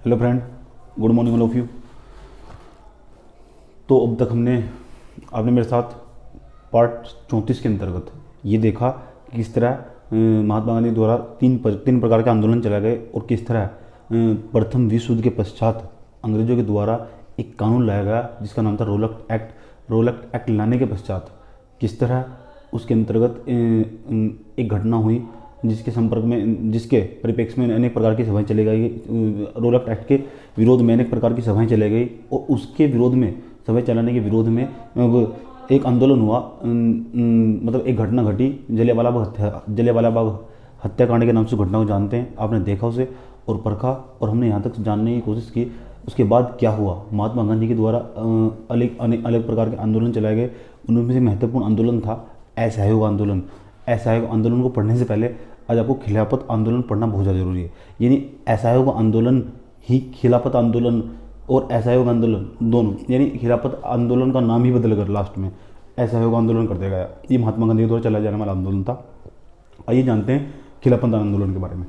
Hello friend, good morning all of you. तो अब तक आपने मेरे साथ पार्ट 34 के अंतर्गत ये देखा कि किस तरह महात्मा गांधी द्वारा तीन प्रकार के आंदोलन चलाए गए और किस तरह प्रथम विश्व युद्ध के पश्चात अंग्रेजों के द्वारा एक कानून लाया गया जिसका नाम था रोलक एक्ट लाने के पश्चात किस तरह उसके अंतर्गत एक घटना हुई जिसके परिप्रेक्ष्य में अनेक प्रकार की सभाएं चली गई। रोलक एक्ट के विरोध में अनेक प्रकार की सभाएं चलाई गई और उसके विरोध में सभाएं चलाने के विरोध में एक आंदोलन हुआ। मतलब एक घटना घटी, जलियांवाला बाग हत्याकांड के नाम से घटना को जानते हैं। आपने देखा उसे और परखा और हमने यहाँ तक जानने की कोशिश की उसके बाद क्या हुआ। महात्मा गांधी के द्वारा अलग प्रकार के आंदोलन चलाए गए। उनमें से महत्वपूर्ण आंदोलन था असहयोग आंदोलन। असहयोग आंदोलन को पढ़ने से पहले आज आपको खिलाफत आंदोलन पढ़ना बहुत ज़्यादा जरूरी है। यानी असहयोग आंदोलन ही खिलाफत आंदोलन और असहयोग आंदोलन दोनों, यानी खिलाफत आंदोलन का नाम ही बदल कर लास्ट में असहयोग आंदोलन कर दिया गया। ये महात्मा गांधी के द्वारा चलाया जाने वाला आंदोलन था। आइए जानते हैं खिलाफत आंदोलन के बारे में।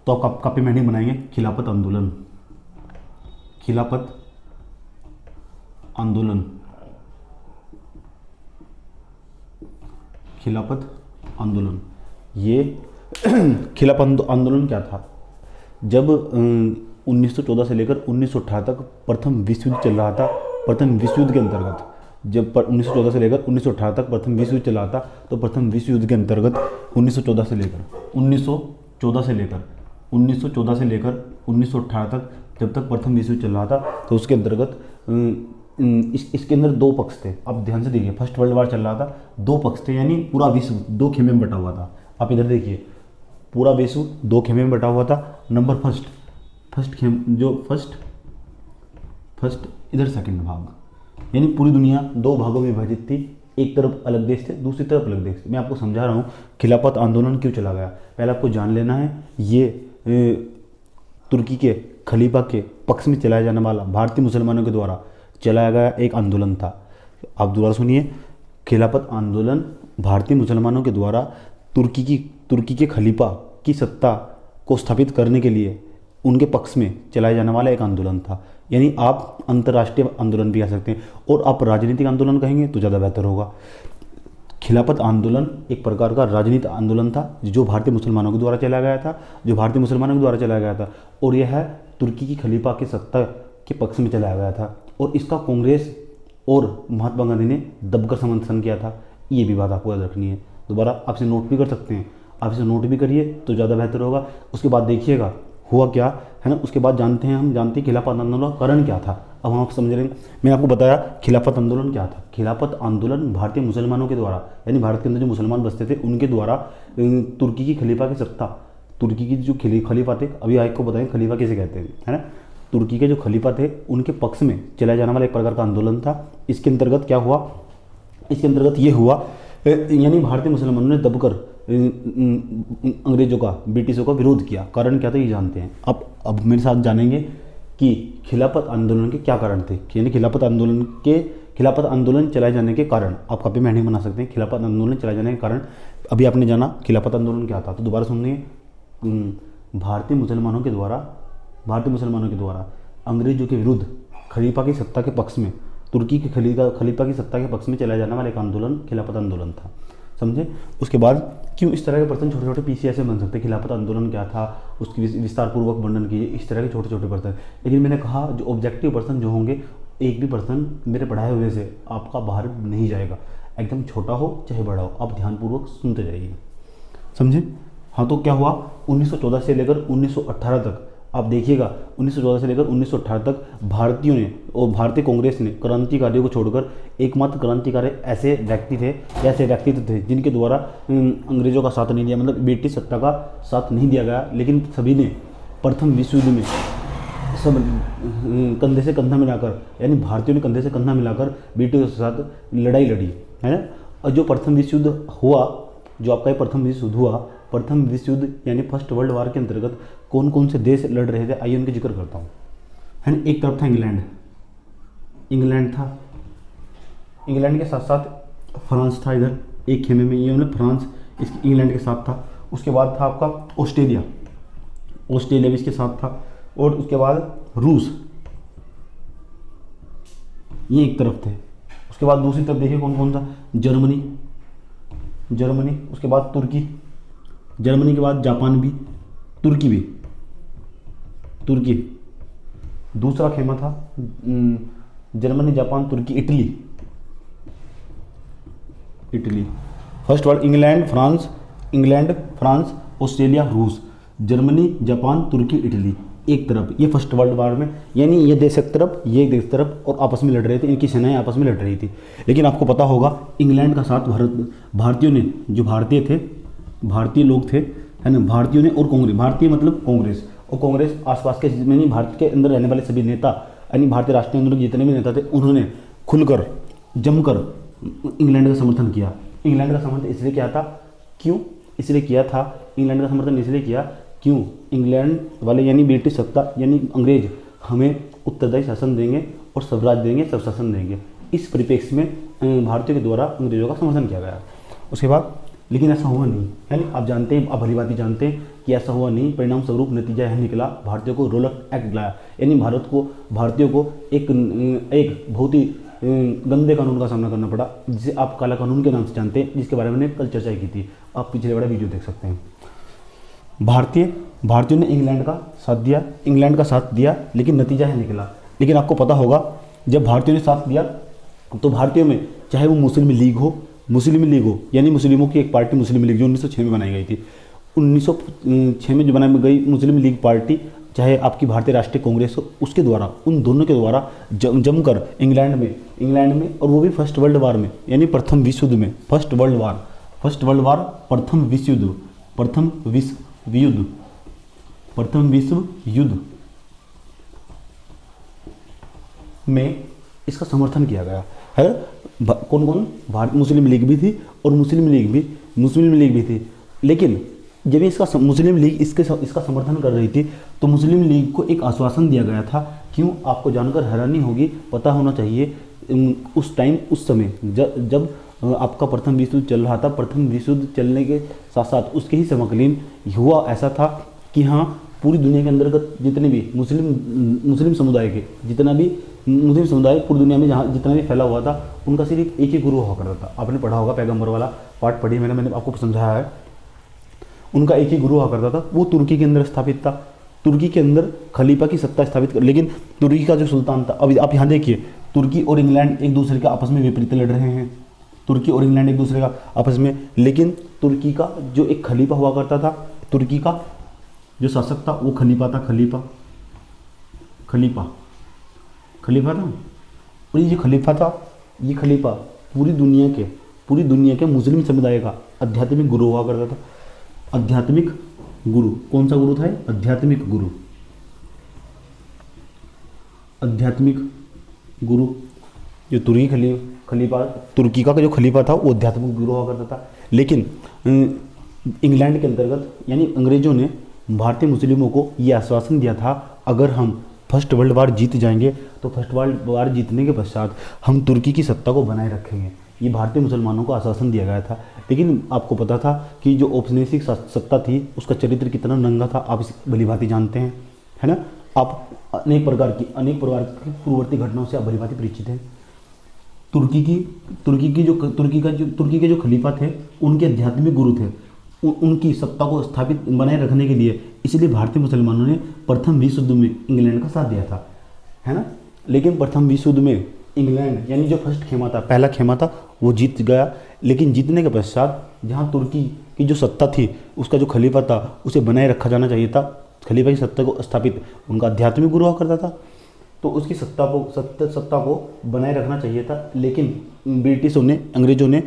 तो आप कॉपी में हेडिंग बनाएंगे खिलाफत आंदोलन। खिलाफत आंदोलन, खिलाफत आंदोलन। ये खिलाफत आंदोलन क्या था? जब 1914 से लेकर 1918 तक प्रथम विश्व युद्ध चल रहा था। प्रथम विश्व युद्ध के अंतर्गत जब 1914 से लेकर 1918 तक प्रथम विश्व युद्ध चल रहा था, तो प्रथम विश्व युद्ध के अंतर्गत 1914 से लेकर 1918 तक जब तक प्रथम विश्व युद्ध चल रहा था, तो उसके अंतर्गत इसके अंदर दो पक्ष थे। आप ध्यान से देखिए, फर्स्ट वर्ल्ड वार चल रहा था, दो पक्ष थे, यानी पूरा विश्व दो खेमे में बटा हुआ था। आप इधर देखिए, पूरा विश्व दो खेमे में बटा हुआ था। नंबर फर्स्ट इधर सेकंड भाग, यानी पूरी दुनिया दो भागों में विभाजित थी। एक तरफ अलग देश थे, दूसरी तरफ अलग देश थे। मैं आपको समझा रहा हूँ खिलाफत आंदोलन क्यों चला गया। पहले आपको जान लेना है, ये तुर्की के खलीफा के पक्ष में चलाया जाने वाला भारतीय मुसलमानों के द्वारा चलाया गया एक आंदोलन था। आप दोबारा सुनिए, खिलाफत आंदोलन भारतीय मुसलमानों के द्वारा तुर्की के खलीफा की सत्ता को स्थापित करने के लिए उनके पक्ष में चलाया जाने वाला एक आंदोलन था। यानी आप अंतर्राष्ट्रीय आंदोलन भी कह सकते हैं और आप राजनीतिक आंदोलन कहेंगे तो ज़्यादा बेहतर होगा। खिलाफत आंदोलन एक प्रकार का राजनीतिक आंदोलन था जो भारतीय मुसलमानों के द्वारा चलाया गया था और यह तुर्की की खलीफा की सत्ता के पक्ष में चलाया गया था और इसका कांग्रेस और महात्मा गांधी ने दबकर समर्थन किया था। ये भी बात आपको याद रखनी है। दोबारा आपसे नोट भी कर सकते हैं, आप इसे नोट भी करिए तो ज़्यादा बेहतर होगा। उसके बाद देखिएगा हुआ क्या है ना। उसके बाद जानते हैं खिलाफत आंदोलन का कारण क्या था। अब हम आप समझ रहे हैं, मैंने आपको बताया खिलाफत आंदोलन क्या था। खिलाफत आंदोलन भारतीय मुसलमानों के द्वारा, यानी भारत के अंदर जो मुसलमान बसते थे उनके द्वारा तुर्की की खलीफा की सत्ता, तुर्की की जो खलीफा थे, अभी आपको बताएं खलीफा किसे कहते हैं, है ना। तुर्की के जो खलीफा थे उनके पक्ष में चलाया जाने वाला एक प्रकार का आंदोलन था। इसके अंतर्गत क्या हुआ? इसके अंतर्गत ये हुआ, यानी भारतीय मुसलमानों ने दबकर अंग्रेजों का, ब्रिटिशों का विरोध किया। कारण क्या था ये जानते हैं। अब मेरे साथ जानेंगे कि खिलाफत आंदोलन के क्या कारण थे, यानी खिलाफत आंदोलन चलाए जाने के कारण। आप कॉपी में हेडिंग बना सकते हैं खिलाफत आंदोलन चलाए जाने के कारण। अभी आपने जाना खिलाफत आंदोलन क्या था, तो दोबारा सुनिए। भारतीय मुसलमानों के द्वारा अंग्रेजों के विरुद्ध खलीफा की सत्ता के पक्ष में, तुर्की के खलीफा की सत्ता के पक्ष में चलाया जाने वाला एक आंदोलन खिलाफत आंदोलन था। समझे? उसके बाद क्यों इस तरह के प्रश्न छोटे छोटे पीसी ऐसे बन सकते हैं। खिलाफत आंदोलन क्या था उसकी विस्तार पूर्वक वर्णन कीजिए, इस तरह के छोटे छोटे प्रश्न। लेकिन मैंने कहा जो ऑब्जेक्टिव प्रश्न जो होंगे, एक भी प्रश्न मेरे पढ़ाए हुए से आपका बाहर नहीं जाएगा, एकदम छोटा हो चाहे बड़ा हो, आप ध्यानपूर्वक सुनते जाइए। समझे? हाँ, तो क्या हुआ 1914 से लेकर 1918 तक आप देखिएगा, 1914 से लेकर 1918 तक भारतीयों ने और भारतीय कांग्रेस ने क्रांतिकारियों को छोड़कर एकमात्र क्रांतिकारी ऐसे व्यक्तित्व थे जिनके द्वारा अंग्रेजों का साथ नहीं दिया, मतलब ब्रिटिश सत्ता का साथ नहीं दिया गया। लेकिन सभी ने प्रथम विश्व युद्ध में सब कंधे से कंधा मिलाकर, यानी भारतीयों ने कंधे से कंधा मिलाकर ब्रिटिशों के साथ लड़ाई लड़ी, है ना। और जो प्रथम विश्व युद्ध हुआ, जो आपका प्रथम विश्व युद्ध हुआ, प्रथम विश्व युद्ध यानी फर्स्ट वर्ल्ड वार के अंतर्गत कौन कौन से देश लड़ रहे थे, आइए उनके जिक्र करता हूँ, है ना। एक तरफ था इंग्लैंड था, इंग्लैंड के साथ साथ फ्रांस था। इधर एक खेमे में ये मतलब फ्रांस इंग्लैंड के साथ था। उसके बाद था आपका ऑस्ट्रेलिया भी इसके साथ था। और उसके बाद रूस, ये एक तरफ थे। उसके बाद दूसरी तरफ देखिए कौन कौन था, जर्मनी, जर्मनी, उसके बाद तुर्की, जर्मनी के बाद जापान भी, तुर्की भी, तुर्की। दूसरा खेमा था जर्मनी, जापान, तुर्की, Italy, Italy. First world England, France, England, France, Australia, रूस, जर्मनी, जापान, तुर्की, इटली एक तरफ, ये फर्स्ट वर्ल्ड वार में, यानी ये देश एक तरफ, ये देश तरफ, और आपस में लड़ रहे थे, इनकी सेनाएं आपस में लड़ रही थी। लेकिन आपको पता होगा इंग्लैंड का साथ भारतीयों ने, जो भारतीय थे, भारतीय लोग थे, है ना, भारतीयों ने, और कांग्रेस, भारतीय मतलब कांग्रेस, और कांग्रेस आसपास के यानी भारत के अंदर रहने वाले सभी नेता, यानी भारतीय राष्ट्रीय आंदोलन के जितने भी नेता थे, उन्होंने खुलकर जमकर इंग्लैंड का समर्थन किया। इंग्लैंड का समर्थन इसलिए किया था, क्यों इसलिए किया था, इंग्लैंड का समर्थन इसलिए किया क्यों, इंग्लैंड वाले यानी ब्रिटिश सत्ता यानी अंग्रेज हमें उत्तरदायी शासन देंगे और स्वराज देंगे, सब शासन देंगे। इस परिप्रेक्ष्य में भारतीयों के द्वारा अंग्रेजों का समर्थन किया गया। उसके बाद लेकिन ऐसा हुआ नहीं, यानी आप जानते हैं, आप भली बात जानते हैं कि ऐसा हुआ नहीं। परिणाम स्वरूप नतीजा यह निकला, भारतीयों को रोलक एक्ट लाया, यानी भारतीयों को एक बहुत ही गंदे कानून का सामना करना पड़ा, जिसे आप काला कानून के नाम से जानते हैं, जिसके बारे में मैंने कल चर्चा की थी। आप पिछले बड़ा वीडियो देख सकते हैं। भारतीयों ने इंग्लैंड का साथ दिया, लेकिन नतीजा है निकला। लेकिन आपको पता होगा जब भारतीयों ने साथ दिया तो भारतीयों में चाहे वो मुस्लिम लीग हो यानी मुस्लिमों की एक पार्टी मुस्लिम लीग जो 1906 में बनाई गई थी, 1906 में जो बनाई गई मुस्लिम लीग पार्टी, चाहे आपकी भारतीय राष्ट्रीय कांग्रेस हो, उसके द्वारा, उन दोनों के द्वारा जमकर इंग्लैंड में, और वो भी फर्स्ट वर्ल्ड वार में, यानी प्रथम विश्व युद्ध में, प्रथम विश्व युद्ध में इसका समर्थन किया गया है। कौन मुस्लिम लीग भी थी और मुस्लिम लीग भी थी। लेकिन जब इसका मुस्लिम लीग इसका समर्थन कर रही थी तो मुस्लिम लीग को एक आश्वासन दिया गया था। क्यों, आपको जानकर हैरानी होगी, पता होना चाहिए उस टाइम, उस समय जब आपका प्रथम विश्व युद्ध चल रहा था, प्रथम विश्व युद्ध चलने के साथ साथ उसके ही समकालीन हुआ ऐसा था कि हाँ, पूरी दुनिया के अंतर्गत जितने भी मुस्लिम समुदाय के मुस्लिम समुदाय पूरी दुनिया में जहाँ जितना भी फैला हुआ था, उनका सिर्फ एक ही गुरु हुआ करता था। आपने पढ़ा होगा, पैगंबर वाला पाठ पढ़ी मैंने आपको समझाया है। उनका एक ही गुरु हुआ करता था, वो तुर्की के अंदर स्थापित था। तुर्की के अंदर खलीफा की सत्ता स्थापित कर, लेकिन तुर्की का जो सुल्तान था, अभी आप यहाँ देखिए, तुर्की और इंग्लैंड एक दूसरे के आपस में विपरीत लड़ रहे हैं, तुर्की और इंग्लैंड एक दूसरे का आपस में। लेकिन तुर्की का जो एक खलीफा हुआ करता था, तुर्की का जो शासक था वो खलीफा था, खलीफा था। और ये खलीफा पूरी दुनिया के मुस्लिम समुदाय का आध्यात्मिक गुरु हुआ करता था। आध्यात्मिक गुरु, कौन सा गुरु था? आध्यात्मिक गुरु जो तुर्की का जो खलीफा था वो आध्यात्मिक गुरु हुआ करता था। लेकिन इंग्लैंड के अंतर्गत यानी अंग्रेजों ने भारतीय मुस्लिमों को ये आश्वासन दिया था, अगर हम फर्स्ट वर्ल्ड वार जीत जाएंगे तो फर्स्ट वर्ल्ड वार जीतने के पश्चात हम तुर्की की सत्ता को बनाए रखेंगे। ये भारतीय मुसलमानों को आश्वासन दिया गया था। लेकिन आपको पता था कि जो औपनिवेशिक सत्ता थी उसका चरित्र कितना नंगा था, आप इस भलीभांति जानते हैं, है ना। आप अनेक प्रकार की पूर्ववर्ती घटनाओं से आप भलीभांति परिचित हैं। तुर्की के जो खलीफा थे उनके आध्यात्मिक गुरु थे, उनकी सत्ता को स्थापित बनाए रखने के लिए, इसलिए भारतीय मुसलमानों ने प्रथम विश्व युद्ध में इंग्लैंड का साथ दिया था, है ना। लेकिन प्रथम विश्व युद्ध में इंग्लैंड यानी जो फर्स्ट खेमा था, पहला खेमा था, वो जीत गया। लेकिन जीतने के पश्चात जहाँ तुर्की की जो सत्ता थी, उसका जो खलीफा था उसे बनाए रखा जाना चाहिए था। खलीफा की सत्ता को स्थापित उनका आध्यात्मिक गुरु हुआ करता था, तो उसकी सत्ता को बनाए रखना चाहिए था। लेकिन अंग्रेजों ने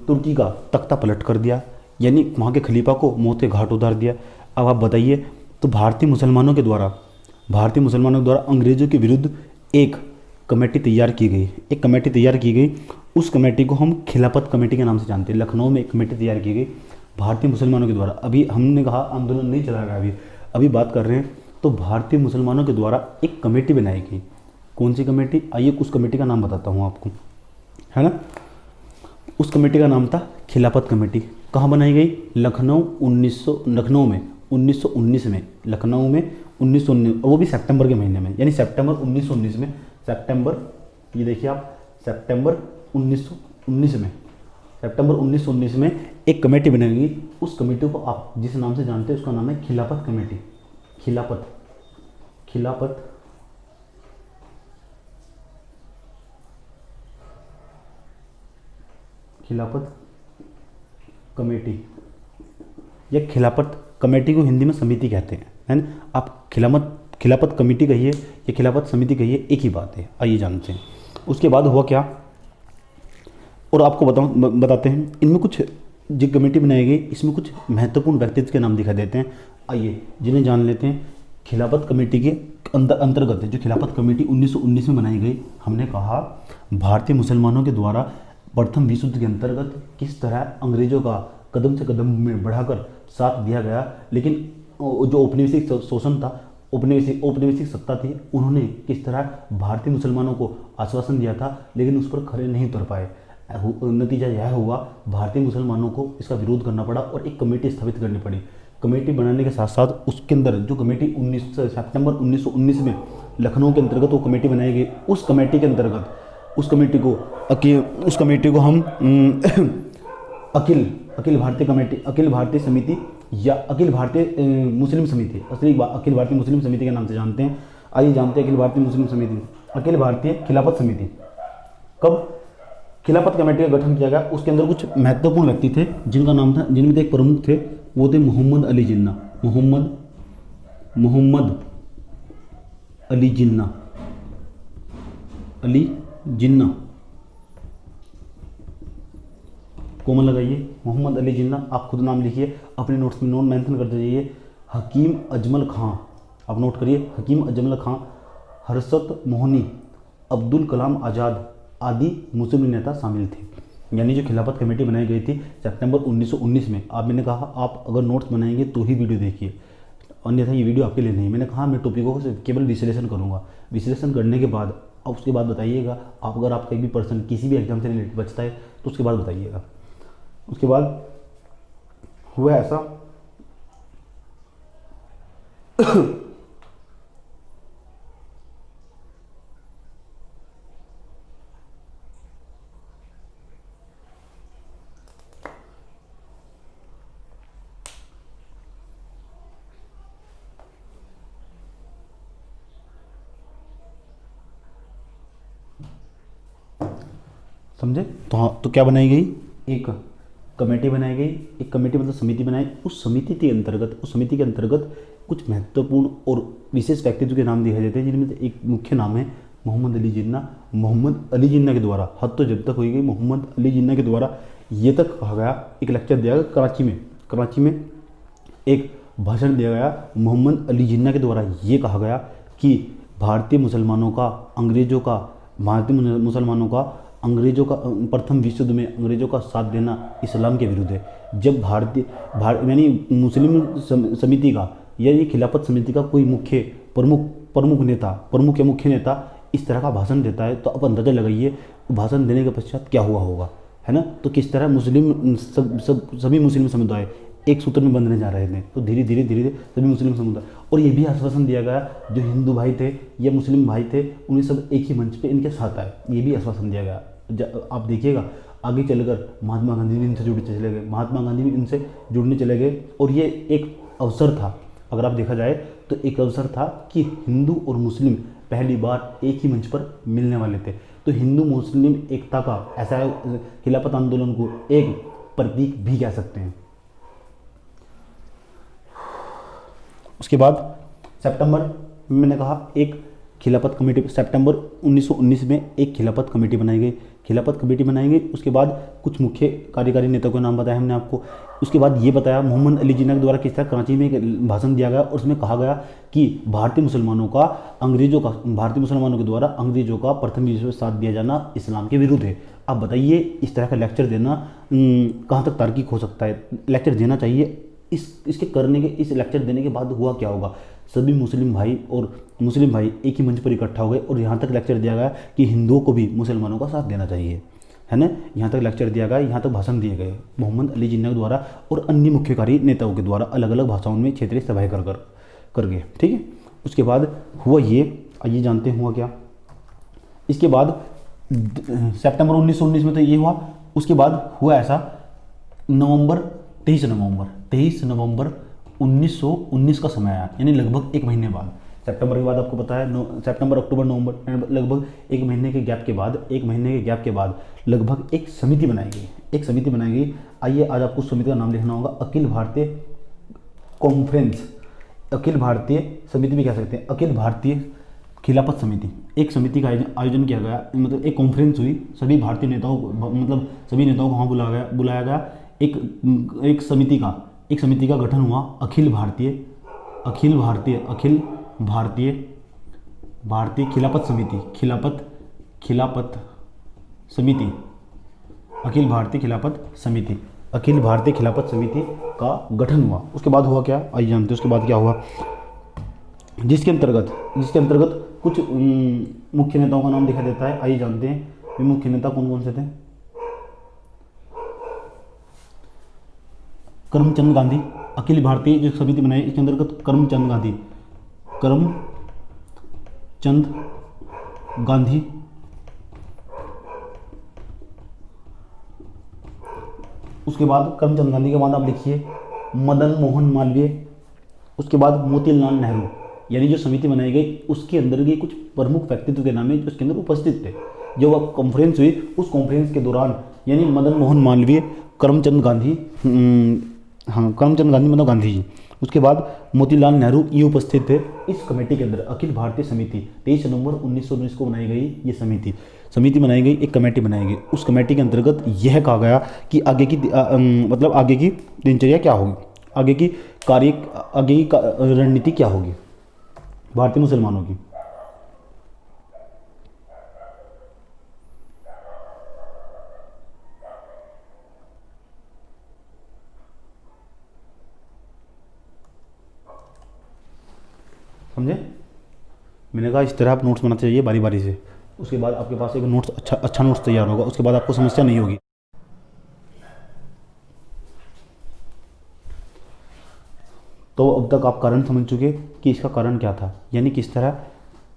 तुर्की का तख्ता पलट कर दिया, यानी वहाँ के खलीफा को मौत के घाट उतार दिया। अब आप बताइए, तो भारतीय मुसलमानों के द्वारा अंग्रेजों के विरुद्ध एक कमेटी तैयार की गई। उस कमेटी को हम खिलाफत कमेटी के नाम से जानते हैं। लखनऊ में एक कमेटी तैयार की गई भारतीय मुसलमानों के द्वारा। अभी हमने कहा आंदोलन नहीं चला रहा, अभी बात कर रहे हैं, तो भारतीय मुसलमानों के द्वारा एक कमेटी बनाई गई। कौन सी कमेटी? आइए उस कमेटी का नाम बताता हूँ आपको, है ना। उस कमेटी का नाम था खिलाफत कमेटी। कहाँ बनाई गई? लखनऊ में 1919 में 1919, वो भी सितंबर के महीने में, यानी सितंबर 1919 में, सितंबर, ये देखिए आप, सितंबर 1919 में, सितंबर 1919 में एक कमेटी बनेगी। उस कमेटी को आप जिस नाम से जानते हैं उसका नाम है खिलाफत कमेटी। खिलाफत, खिलाफत खिलाफत कमेटी, या खिलाफत कमेटी को हिंदी में समिति कहते हैं, है ना। आप खिलाफत कमेटी कहिए या खिलाफत समिति कहिए, एक ही बात है। आइए जानते हैं उसके बाद हुआ क्या, और आपको बताते हैं। इनमें कुछ जो कमेटी बनाई गई, इसमें कुछ महत्वपूर्ण व्यक्तित्व के नाम दिखाई देते हैं। आइए जिन्हें जान लेते हैं। खिलाफत कमेटी के अंतर्गत जो खिलाफत कमेटी 1919 में बनाई गई, हमने कहा भारतीय मुसलमानों के द्वारा प्रथम विश्व युद्ध के अंतर्गत किस तरह अंग्रेजों का कदम से कदम में बढ़ाकर साथ दिया गया, लेकिन जो औपनिवेशिक शोषण था, औपनिवेशिक सत्ता थी, उन्होंने किस तरह भारतीय मुसलमानों को आश्वासन दिया था, लेकिन उस पर खरे नहीं उतर पाए। नतीजा यह हुआ, भारतीय मुसलमानों को इसका विरोध करना पड़ा और एक कमेटी स्थापित करनी पड़ी। कमेटी बनाने के साथ साथ उसके अंदर जो कमेटी सितंबर 1919 में लखनऊ के अंतर्गत वो कमेटी बनाई गई, उस कमेटी के अंतर्गत उस कमेटी को हम अखिल भारतीय कमेटी, अखिल भारतीय समिति या अखिल भारतीय मुस्लिम समिति, अखिल भारतीय मुस्लिम समिति के नाम से जानते हैं। आइए जानते हैं अखिल भारतीय मुस्लिम समिति, अखिल भारतीय खिलाफत समिति। कब खिलाफत कमेटी का गठन किया गया, उसके अंदर कुछ महत्वपूर्ण व्यक्ति थे जिनका नाम था, जिनमें से एक प्रमुख थे, वो थे मोहम्मद अली जिन्ना। मोहम्मद अली जिन्ना, कोमल लगाइए, मोहम्मद अली जिन्ना। आप खुद नाम लिखिए, अपने नोट्स में नोट मेंशन करते जाइए। हकीम अजमल खां, आप नोट करिए, हकीम अजमल खां, हरसत मोहनी, अब्दुल कलाम आज़ाद आदि मुस्लिम नेता शामिल थे। यानी जो खिलाफत कमेटी बनाई गई थी सितंबर 1919 में। आप, मैंने कहा आप अगर नोट्स बनाएंगे तो ही वीडियो देखिए, अन्यथा ये वीडियो आपके लिए नहीं। मैंने कहा मैं टॉपिकों को केवल विश्लेषण करूंगा, विश्लेषण करने के बाद अब उसके बाद बताइएगा। आप अगर आप कहीं भी पर्सन किसी भी एग्जाम से रिलेटेड बचता है तो उसके बाद बताइएगा। उसके बाद हुआ ऐसा समझे। तो हाँ, तो क्या बनाई गई, एक कमेटी बनाई गई, एक कमेटी मतलब समिति बनाई। उस समिति के अंतर्गत कुछ महत्वपूर्ण और विशेष व्यक्तित्व के नाम दिखाई देते हैं, जिनमें से एक मुख्य नाम है मोहम्मद अली जिन्ना। मोहम्मद अली जिन्ना के द्वारा, हद तो जब तक हुई गई, मोहम्मद अली जिन्ना के द्वारा ये तक कहा गया, एक लेक्चर दिया गया कराची में एक भाषण दिया गया। मोहम्मद अली जिन्ना के द्वारा ये कहा गया कि भारतीय मुसलमानों का अंग्रेजों का प्रथम विश्व युद्ध में अंग्रेजों का साथ देना इस्लाम के विरुद्ध है। जब यानी मुस्लिम समिति का या ये खिलाफत समिति का कोई प्रमुख या मुख्य नेता इस तरह का भाषण देता है, तो आप अंदाजा लगाइए भाषण देने के पश्चात क्या हुआ होगा, है ना। तो किस तरह सभी मुस्लिम समुदाय एक सूत्र में बंधने जा रहे थे। तो धीरे धीरे सभी मुस्लिम समुदाय, और ये भी आश्वासन दिया गया जो हिंदू भाई थे या मुस्लिम भाई थे, उन्हें सब एक ही मंच पे इनके साथ आए, ये भी आश्वासन दिया गया। आप देखिएगा आगे चलकर महात्मा गांधी भी इनसे जुड़ने चले गए, और ये एक अवसर था, अगर आप देखा जाए तो एक अवसर था कि हिंदू और मुस्लिम पहली बार एक ही मंच पर मिलने वाले थे। तो हिंदू मुस्लिम एकता का ऐसा खिलाफत आंदोलन को एक प्रतीक भी कह सकते हैं। उसके बाद सितंबर में मैंने कहा एक खिलाफत कमेटी, सितंबर 1919 में एक खिलाफत कमेटी बनाई गई। उसके बाद कुछ मुख्य कार्यकारी नेताओं के नाम बताया हमने आपको। उसके बाद ये बताया मोहम्मद अली जिन्ना के द्वारा किस तरह कराची में एक भाषण दिया गया, और उसमें कहा गया कि भारतीय मुसलमानों के द्वारा अंग्रेजों का प्रथम विश्व युद्ध साथ दिया जाना इस्लाम के विरुद्ध है। आप बताइए इस तरह का लेक्चर देना कहाँ तक तार्किक हो सकता है। लेक्चर देना चाहिए। इस लेक्चर देने के बाद हुआ क्या होगा, सभी मुस्लिम भाई एक ही मंच पर इकट्ठा हो गए, और यहाँ तक लेक्चर दिया गया कि हिंदुओं को भी मुसलमानों का साथ देना चाहिए, है ना। यहाँ तक लेक्चर दिया गया, यहाँ तक भाषण दिए गए मोहम्मद अली जिन्ना के द्वारा और अन्य मुख्यकारी नेताओं के द्वारा अलग अलग भाषाओं में क्षेत्रीय सभाएं कर गए, ठीक है। उसके बाद हुआ ये जानते हैं हुआ क्या। इसके बाद सितंबर 1919 में तो ये हुआ। उसके बाद हुआ ऐसा, 23 नवंबर 1919 का समय आया, यानी लगभग एक महीने बाद। सितंबर के बाद आपको पता है सितंबर, अक्टूबर, नवंबर, लगभग एक महीने के गैप के बाद लगभग एक समिति बनाई गई। आइए आज आपको उस समिति का नाम लिखना होगा, अखिल भारतीय कॉन्फ्रेंस, अखिल भारतीय समिति भी कह सकते हैं, अखिल भारतीय खिलाफत समिति। एक समिति का आयोजन किया गया, मतलब एक कॉन्फ्रेंस हुई, सभी भारतीय नेताओं को, मतलब सभी नेताओं को वहाँ बुलाया गया। एक समिति का गठन हुआ, अखिल भारतीय खिलाफत समिति, अखिल भारतीय खिलाफत समिति का गठन हुआ। उसके बाद हुआ क्या, आइए जानते हैं उसके बाद क्या हुआ। जिसके अंतर्गत कुछ मुख्य नेताओं का नाम दिखा देता है। आइए जानते हैं वे मुख्य नेता कौन कौन से थे। करमचंद गांधी, अखिल भारतीय जो समिति बनाई इसके अंतर्गत करमचंद गांधी, उसके बाद करमचंद गांधी के बाद आप लिखिए मदन मोहन मालवीय, उसके बाद मोतीलाल नेहरू। यानी जो समिति बनाई गई उसके अंदर के कुछ प्रमुख व्यक्तित्व के नाम है जो उसके अंदर उपस्थित थे। जो वह कॉन्फ्रेंस हुई उस कॉन्फ्रेंस के दौरान, यानी मदन मोहन मालवीय, करमचंद गांधी, मतलब गांधी जी, उसके बाद मोतीलाल नेहरू, ये उपस्थित थे इस कमेटी के अंदर। अखिल भारतीय समिति 23 नवंबर 1919 को बनाई गई। ये समिति बनाई गई, एक कमेटी बनाई गई। उस कमेटी के अंतर्गत यह कहा गया कि आगे की दिनचर्या क्या होगी, आगे की रणनीति क्या होगी भारतीय मुसलमानों की। समझे? मैंने कहा इस तरह आप नोट्स बनाते जाइए बारी बारी से। उसके बाद आपके पास एक नोट्स अच्छा नोट्स तैयार होगा। उसके बाद आपको समस्या नहीं होगी। तो अब तक आप कारण समझ चुके कि इसका कारण क्या था, यानी किस तरह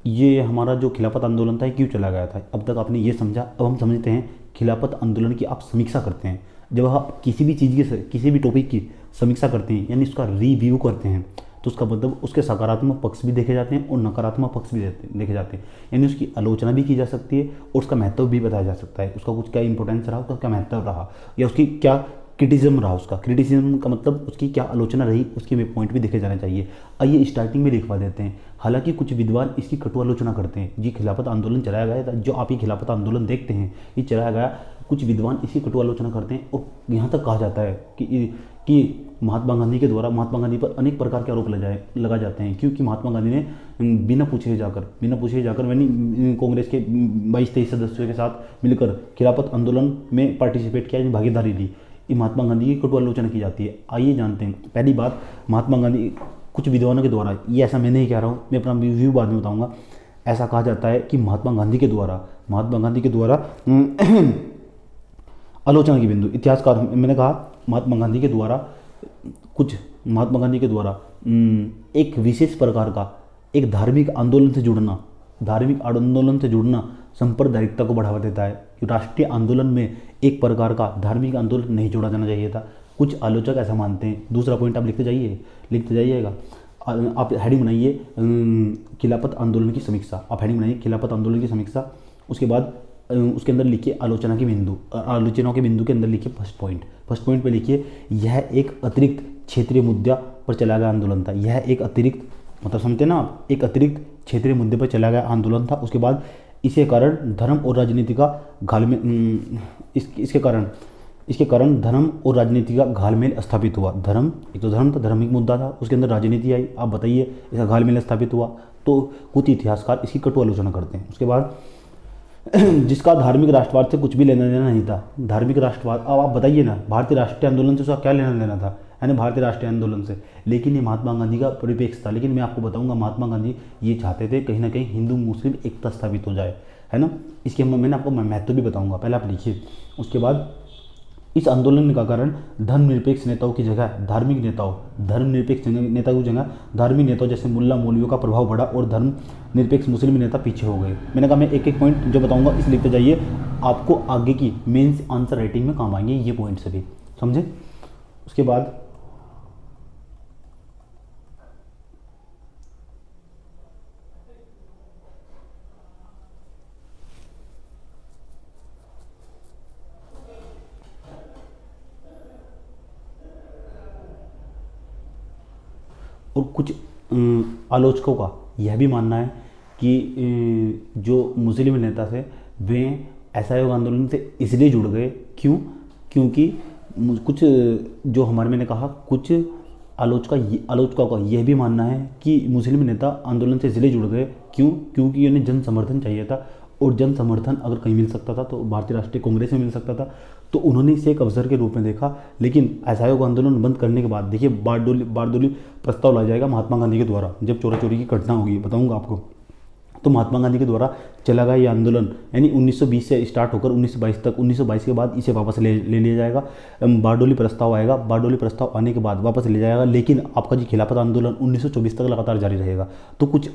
ये हमारा जो खिलाफत आंदोलन था क्यों चला गया था। अब तक आपने ये समझा। अब हम समझते हैं खिलाफत आंदोलन की आप समीक्षा करते हैं। जब आप किसी भी चीज़ की, किसी भी टॉपिक की समीक्षा करते हैं, यानी उसका रिव्यू करते हैं, तो उसका मतलब उसके सकारात्मक पक्ष भी देखे जाते हैं और नकारात्मक पक्ष भी देखे जाते हैं। यानी उसकी आलोचना भी की जा सकती है और उसका महत्व भी बताया जा सकता है। उसका कुछ क्या इंपॉर्टेंस रहा, उसका क्या महत्व रहा, या उसकी क्या क्रिटिसिज्म रहा। उसका क्रिटिसिज्म का मतलब उसकी क्या आलोचना रही, उसके पॉइंट भी देखे जाने चाहिए। आइए स्टार्टिंग में लिखवा देते हैं। हालांकि कुछ विद्वान इसकी कटु आलोचना करते हैं। जी खिलाफत आंदोलन चलाया गया था, जो आप ये खिलाफत आंदोलन देखते हैं ये चलाया गया, कुछ विद्वान इसकी कटु आलोचना करते हैं और यहाँ तक कहा जाता है कि महात्मा गांधी के द्वारा महात्मा गांधी पर अनेक प्रकार के आरोप लगा जाते हैं, क्योंकि महात्मा गांधी ने बिना पूछे जाकर यानी कांग्रेस के 22-23 सदस्यों के साथ मिलकर खिलाफत आंदोलन में पार्टिसिपेट किया, भागीदारी दी। ये महात्मा गांधी की कटु आलोचना की जाती है। आइए जानते हैं। पहली बात, महात्मा गांधी कुछ विद्वानों के द्वारा, ये ऐसा मैं नहीं कह रहा हूँ, मैं अपना व्यू बाद में बताऊँगा, ऐसा कहा जाता है कि महात्मा गांधी के द्वारा आलोचना की बिंदु, इतिहासकार, मैंने कहा महात्मा गांधी के द्वारा एक विशेष प्रकार का एक धार्मिक आंदोलन से जुड़ना सांप्रदायिकता को बढ़ावा देता है। राष्ट्रीय आंदोलन में एक प्रकार का धार्मिक आंदोलन नहीं जोड़ा जाना चाहिए था। कुछ आलोचक ऐसा मानते हैं। दूसरा पॉइंट आप लिखते जाइएगा। आप हेडिंग बनाइए खिलाफत आंदोलन की समीक्षा। उसके बाद उसके अंदर लिखिए आलोचना के बिंदु के अंदर लिखिए फर्स्ट पॉइंट पे लिखिए यह एक अतिरिक्त क्षेत्रीय मुद्दा पर चला गया आंदोलन था। यह एक अतिरिक्त, मतलब समझते ना आप, एक अतिरिक्त क्षेत्रीय मुद्दे पर चला गया आंदोलन था। उसके बाद इसके कारण धर्म और राजनीति का घालमेल, इसके कारण धर्म और राजनीति का घालमेल स्थापित हुआ। एक तो धर्म था, धार्मिक मुद्दा था, उसके अंदर राजनीति आई। आप बताइए इसका घालमेल स्थापित हुआ। तो कुछ इतिहासकार इसकी कटु आलोचना करते हैं। उसके बाद जिसका धार्मिक राष्ट्रवाद से कुछ भी लेना देना नहीं था। धार्मिक राष्ट्रवाद, अब आप बताइए ना, भारतीय राष्ट्रीय आंदोलन से उसका क्या लेना देना था, है ना, भारतीय राष्ट्रीय आंदोलन से। लेकिन ये महात्मा गांधी का परिप्रेक्ष्य था। लेकिन मैं आपको बताऊंगा महात्मा गांधी ये चाहते थे कहीं ना कहीं हिंदू मुस्लिम एकता स्थापित हो जाए, है ना। इसके मैंने आपको महत्व भी बताऊंगा। पहले आप लिखिए। उसके बाद इस आंदोलन का कारण धर्मनिरपेक्ष नेताओं की जगह धार्मिक नेताओं, धर्मनिरपेक्ष नेताओं की जगह धार्मिक नेताओं जैसे मुल्ला मौलवियों का प्रभाव बढ़ा और धर्मनिरपेक्ष मुस्लिम नेता पीछे हो गए। मैंने कहा मैं एक एक पॉइंट जो बताऊंगा इस लिखते जाइए, आपको आगे की मेंस आंसर राइटिंग में काम आएंगे ये पॉइंट सभी, समझे। उसके बाद और कुछ आलोचकों का यह भी मानना है कि जो मुस्लिम नेता थे वे असहयोग आंदोलन से इसलिए जुड़ गए, क्योंकि कुछ जो हमारे मैंने कहा कुछ आलोचकों का यह भी मानना है कि मुस्लिम नेता आंदोलन से इसलिए जुड़ गए, क्योंकि उन्हें जन समर्थन चाहिए था, और जन समर्थन अगर कहीं मिल सकता था तो भारतीय राष्ट्रीय कांग्रेस में मिल सकता था, तो उन्होंने इसे एक अवसर के रूप में देखा। लेकिन असहयोग आंदोलन बंद करने के बाद देखिए बारडोली प्रस्ताव लाया जाएगा महात्मा गांधी के द्वारा, जब चोरा चोरी की घटना होगी बताऊंगा आपको, तो महात्मा गांधी के द्वारा चला गया ये आंदोलन, यानी 1920 से स्टार्ट होकर 1922 तक, 1922 के बाद इसे वापस ले लिया जाएगा, बारडोली प्रस्ताव आएगा, बारडोली प्रस्ताव आने के बाद वापस ले जाएगा, लेकिन आपका जो खिलाफत आंदोलन 1924 तक लगातार जारी रहेगा। तो कुछ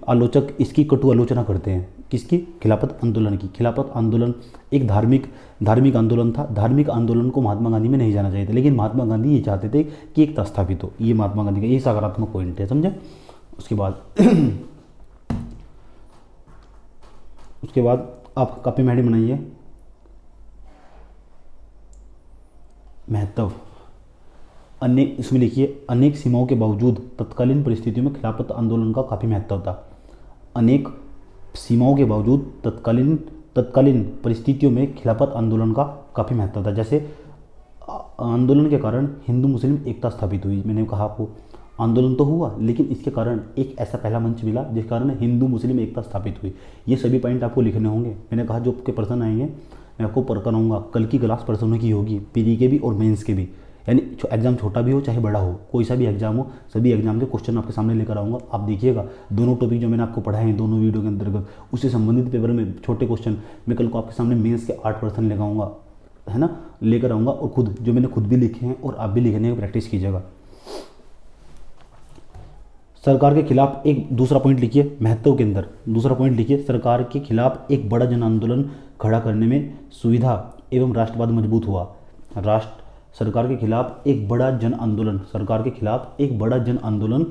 आलोचक इसकी कटु आलोचना करते हैं, किसकी? खिलाफत आंदोलन की। खिलाफत आंदोलन एक धार्मिक आंदोलन था, धार्मिक आंदोलन को महात्मा गांधी में नहीं जाना चाहिए था, लेकिन महात्मा गांधी ये चाहते थे कि एकता स्थापित हो, ये महात्मा गांधी का ये सकारात्मक पॉइंट है, समझे। उसके बाद आप कॉपी में हेडिंग बनाइए, महत्व अनेक, इसमें लिखिए अनेक सीमाओं के बावजूद तत्कालीन परिस्थितियों में खिलाफत आंदोलन का काफ़ी महत्व था। अनेक सीमाओं के बावजूद तत्कालीन परिस्थितियों में खिलाफत आंदोलन का काफ़ी महत्व था। जैसे आंदोलन के कारण हिंदू मुस्लिम एकता स्थापित हुई, मैंने कहा आपको आंदोलन तो हुआ, लेकिन इसके कारण एक ऐसा पहला मंच मिला जिस कारण हिंदू मुस्लिम एकता स्थापित हुई। ये सभी पॉइंट आपको लिखने होंगे। मैंने कहा जो आपके प्रश्न आएंगे मैं आपको कराऊंगा, कल की क्लास प्रश्नों की होगी, पीरी के भी और मेंस के भी, यानी एग्जाम छोटा भी हो चाहे बड़ा हो, कोई सा भी एग्जाम हो, सभी एग्जाम के क्वेश्चन आपके सामने लेकर आऊँगा। आप देखिएगा दोनों टॉपिक जो मैंने आपको पढ़ाए हैं दोनों वीडियो के अंतर्गत, उससे संबंधित पेपर में छोटे क्वेश्चन मैं कल को आपके सामने मेंस के 8 प्रश्न लेकर आऊँगा, है ना, लेकर आऊँगा। और खुद जो मैंने खुद भी लिखे हैं और आप भी लिखने की प्रैक्टिस कीजिएगा। सरकार के खिलाफ एक दूसरा पॉइंट लिखिए, महत्व के अंदर दूसरा पॉइंट लिखिए, सरकार के खिलाफ एक बड़ा जन आंदोलन खड़ा करने में सुविधा एवं राष्ट्रवाद मजबूत हुआ। सरकार के खिलाफ एक बड़ा जन आंदोलन, सरकार के खिलाफ एक बड़ा जन आंदोलन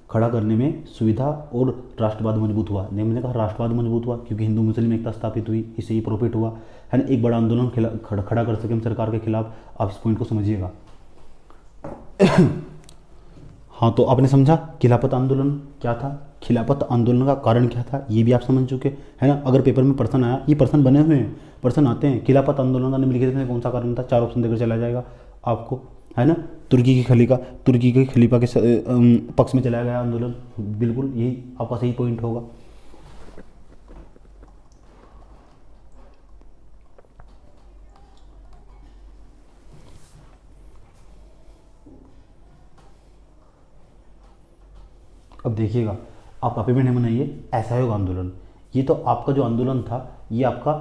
खड़ा करने में सुविधा और राष्ट्रवाद मजबूत हुआ। मैंने कहा राष्ट्रवाद मजबूत हुआ क्योंकि हिंदू मुस्लिम एकता स्थापित हुई, इससे ही प्रॉफिट हुआ, है ना। एक बड़ा आंदोलन खड़ा कर सके हम सरकार के खिलाफ, आप इस पॉइंट को समझिएगा। हाँ, तो आपने समझा खिलाफत आंदोलन क्या था, खिलाफत आंदोलन का कारण क्या था, ये भी आप समझ चुके, है ना। अगर पेपर में प्रश्न आया, ये प्रश्न बने हुए हैं, प्रश्न आते हैं, खिलाफत आंदोलन का निम्नलिखित में कौन सा कारण था, 4 ऑप्शन देकर चला जाएगा आपको, है ना। तुर्की के खलीफा के पक्ष में चलाया गया आंदोलन, बिल्कुल यही आपका सही पॉइंट होगा। अब देखिएगा, आप कॉपी में नहीं बनाइए, असहयोग आंदोलन, ये तो आपका जो आंदोलन था, ये आपका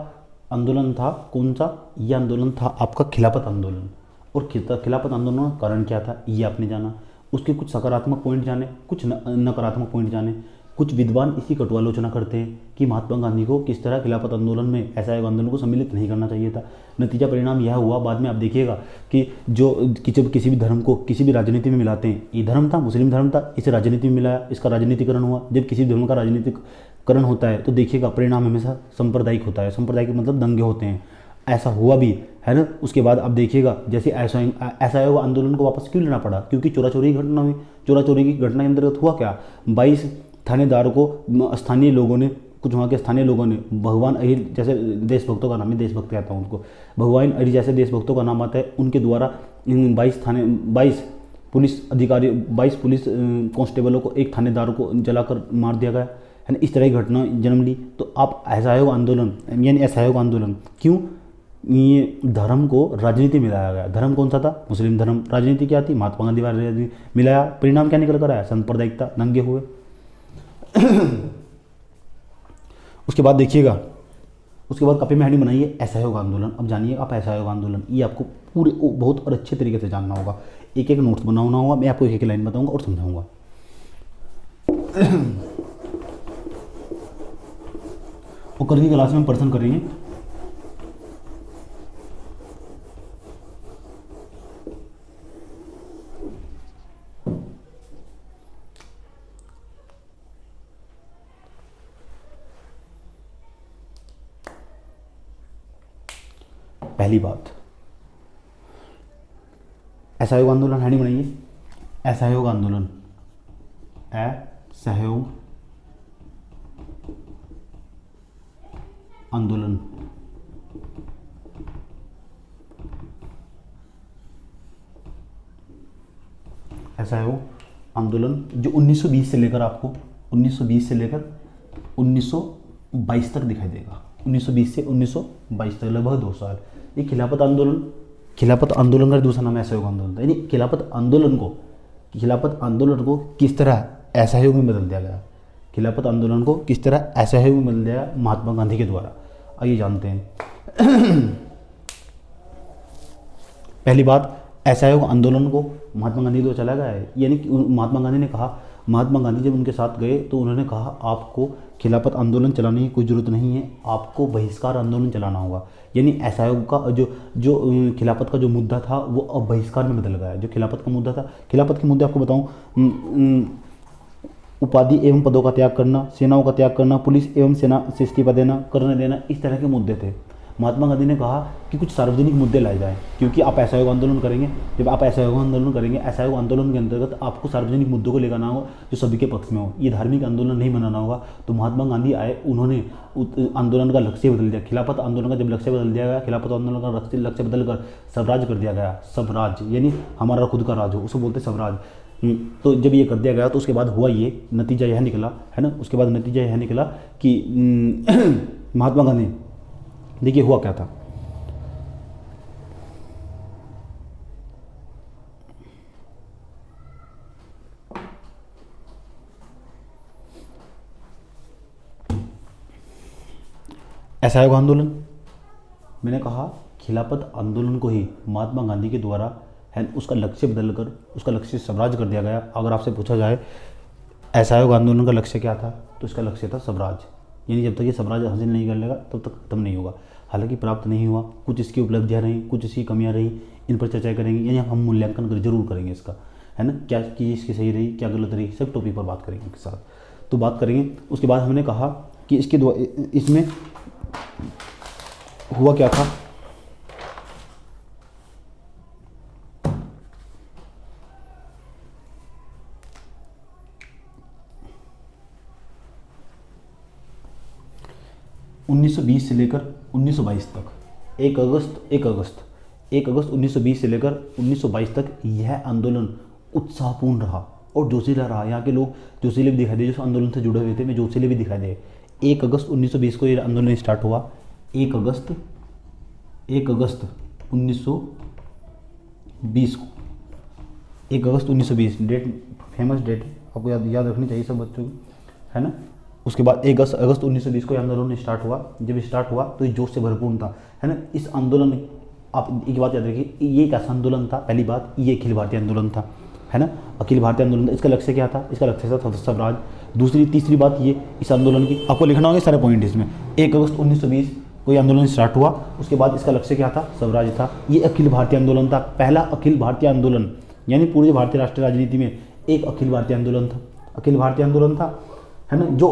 आंदोलन था कौन सा, ये आंदोलन था आपका खिलाफत आंदोलन। और खिलाफत आंदोलन का कारण क्या था ये आपने जाना, उसके कुछ सकारात्मक पॉइंट जाने, कुछ नकारात्मक पॉइंट जाने। कुछ विद्वान इसी कटु आलोचना करते हैं कि महात्मा गांधी को किस तरह खिलाफत आंदोलन में असहयोग आंदोलन को सम्मिलित नहीं करना चाहिए था। नतीजा परिणाम यह हुआ, बाद में आप देखिएगा कि जब किसी भी धर्म को किसी भी राजनीति में मिलाते हैं, ये धर्म था मुस्लिम धर्म था, इसे राजनीति में मिलाया, इसका राजनीतिकरण हुआ। जब किसी धर्म का राजनीतिकरण होता है तो देखिएगा परिणाम हमेशा सांप्रदायिक होता है, सांप्रदायिक मतलब दंगे होते हैं, ऐसा हुआ भी, है ना। उसके बाद आप देखिएगा जैसे असहयोग आंदोलन को वापस क्यों लेना पड़ा, क्योंकि चोरा चोरी की घटना हुई। चोरा चोरी की घटना के अंतर्गत हुआ क्या, 22 थानेदारों को स्थानीय लोगों ने, कुछ वहाँ के स्थानीय लोगों ने, भगवान अहिर जैसे देशभक्तों का नाम, मैं देशभक्त कहता हूँ उनको, भगवान अहिर जैसे देशभक्तों का नाम आता है, उनके द्वारा इन 22 पुलिस अधिकारी, 22 पुलिस कांस्टेबलों को, एक थानेदार को जलाकर मार दिया गया, है ना। इस तरह की घटना जन्म ली। तो आप असहयोग आंदोलन यानी असहयोग आंदोलन क्यों, ये धर्म को राजनीति में लाया गया। धर्म कौन सा था, मुस्लिम धर्म। राजनीति क्या थी, महात्मा गांधी वाली राजनीति मिलाया, परिणाम क्या निकल कर आया, सांप्रदायिकता, दंगे हुए। उसके बाद देखिएगा उसके बाद कापी में हेडिंग बनाइए असहयोग आंदोलन। अब जानिए आप असहयोग आंदोलन, ये आपको पूरे बहुत और अच्छे तरीके से जानना होगा, एक एक नोट्स बनाना होगा, मैं आपको एक एक लाइन बताऊंगा और समझाऊंगा। और कल की क्लास में प्रश्न करेंगे। पहली बात, असहयोग आंदोलन हेडिंग बनाइए, असहयोग आंदोलन, असहयोग आंदोलन। असहयोग आंदोलन जो 1920 से लेकर आपको 1920 से लेकर 1922 तक दिखाई देगा। 1920 से 1922 तक लगभग 2 साल। ये खिलाफत आंदोलन का दूसरा नाम असहयोग आंदोलन था। यानी खिलाफत आंदोलन को किस तरह असहयोग में बदल दिया गया, खिलाफत आंदोलन को किस तरह असहयोग में बदल दिया गया महात्मा गांधी के द्वारा, आइए जानते हैं। पहली बात, असहयोग आंदोलन को महात्मा गांधी द्वारा चला गया है। यानी कि महात्मा गांधी जब उनके साथ गए तो उन्होंने कहा आपको खिलाफत आंदोलन चलाने की कोई ज़रूरत नहीं है, आपको बहिष्कार आंदोलन चलाना होगा। यानी असहयोग का जो खिलाफत का जो मुद्दा था वो अब बहिष्कार में बदल गया है। जो खिलाफत का मुद्दा था, खिलाफत के मुद्दे आपको बताऊं, उपाधि एवं पदों का त्याग करना, सेनाओं का त्याग करना, पुलिस एवं सेना से इस्तीफा देना, करने देना, इस तरह के मुद्दे थे। महात्मा गांधी ने कहा कि कुछ सार्वजनिक मुद्दे लाए जाएं, क्योंकि आप असहयोग आंदोलन करेंगे। जब आप असहयोग आंदोलन करेंगे, असहयोग आंदोलन के अंतर्गत आपको सार्वजनिक मुद्दों को लेकर आना होगा जो सभी के पक्ष में हो। ये धार्मिक आंदोलन नहीं बनाना होगा। तो महात्मा गांधी आए, उन्होंने आंदोलन का लक्ष्य बदल दिया। खिलाफत आंदोलन का जब लक्ष्य बदल दिया गया, खिलाफत आंदोलन का लक्ष्य बदलकर स्वराज कर दिया गया। स्वराज यानी हमारा खुद का राज हो, उसको बोलते स्वराज। तो जब ये कर दिया गया तो उसके बाद हुआ ये नतीजा यह निकला है ना। उसके बाद नतीजा यह निकला कि महात्मा गांधी, देखिए हुआ क्या था। असहयोग आंदोलन, मैंने कहा खिलाफत आंदोलन को ही महात्मा गांधी के द्वारा है उसका लक्ष्य बदलकर उसका लक्ष्य स्वराज कर दिया गया। अगर आपसे पूछा जाए असहयोग आंदोलन का लक्ष्य क्या था, तो इसका लक्ष्य था स्वराज। यानी जब तक ये स्वराज हासिल नहीं कर लेगा तब तक खत्म नहीं होगा। हालांकि प्राप्त नहीं हुआ, कुछ इसकी उपलब्धियां रहीं, कुछ इसकी कमियां रहीं, इन पर चर्चा करेंगे। यानी हम मूल्यांकन जरूर करेंगे इसका, है ना, क्या चीज़ इसकी सही रही, क्या गलत रही, सब टॉपिक पर बात करेंगे इसके साथ। तो बात करेंगे। उसके बाद हमने कहा कि इसमें हुआ क्या था। (1920 से लेकर 1922 तक, 1 अगस्त 1920 से लेकर 1922 तक यह आंदोलन उत्साहपूर्ण रहा और जोशीला रहा। यहाँ के लोग जोशीले भी दिखाई दे, जो आंदोलन से जुड़े हुए थे, वे जोशीले भी दिखाई दे। 1 अगस्त 1920 को ये आंदोलन स्टार्ट हुआ। 1 अगस्त 1920 को, 1 अगस्त 1920 डेट, फेमस डेट आपको याद रखनी चाहिए सब बच्चों की, है ना। उसके बाद 1 अगस्त 1920 को यह आंदोलन स्टार्ट हुआ। जब स्टार्ट हुआ तो ये जोश से भरपूर था, है ना। इस आंदोलन, आप एक बात याद रखिए, ये एक ऐसा आंदोलन था, पहली बात ये अखिल भारतीय आंदोलन था, है ना, अखिल भारतीय आंदोलन था। इसका लक्ष्य क्या था, इसका लक्ष्य था स्वराज। तीसरी बात ये, इस आंदोलन की आपको लिखना होगा सारे पॉइंट इसमें। 1 अगस्त 1920 को ये आंदोलन स्टार्ट हुआ। उसके बाद इसका लक्ष्य क्या था, स्वराज था। ये अखिल भारतीय आंदोलन था, पहला अखिल भारतीय आंदोलन, यानी पूरी भारतीय राष्ट्रीय राजनीति में एक अखिल भारतीय आंदोलन था, अखिल भारतीय आंदोलन था, है ना, जो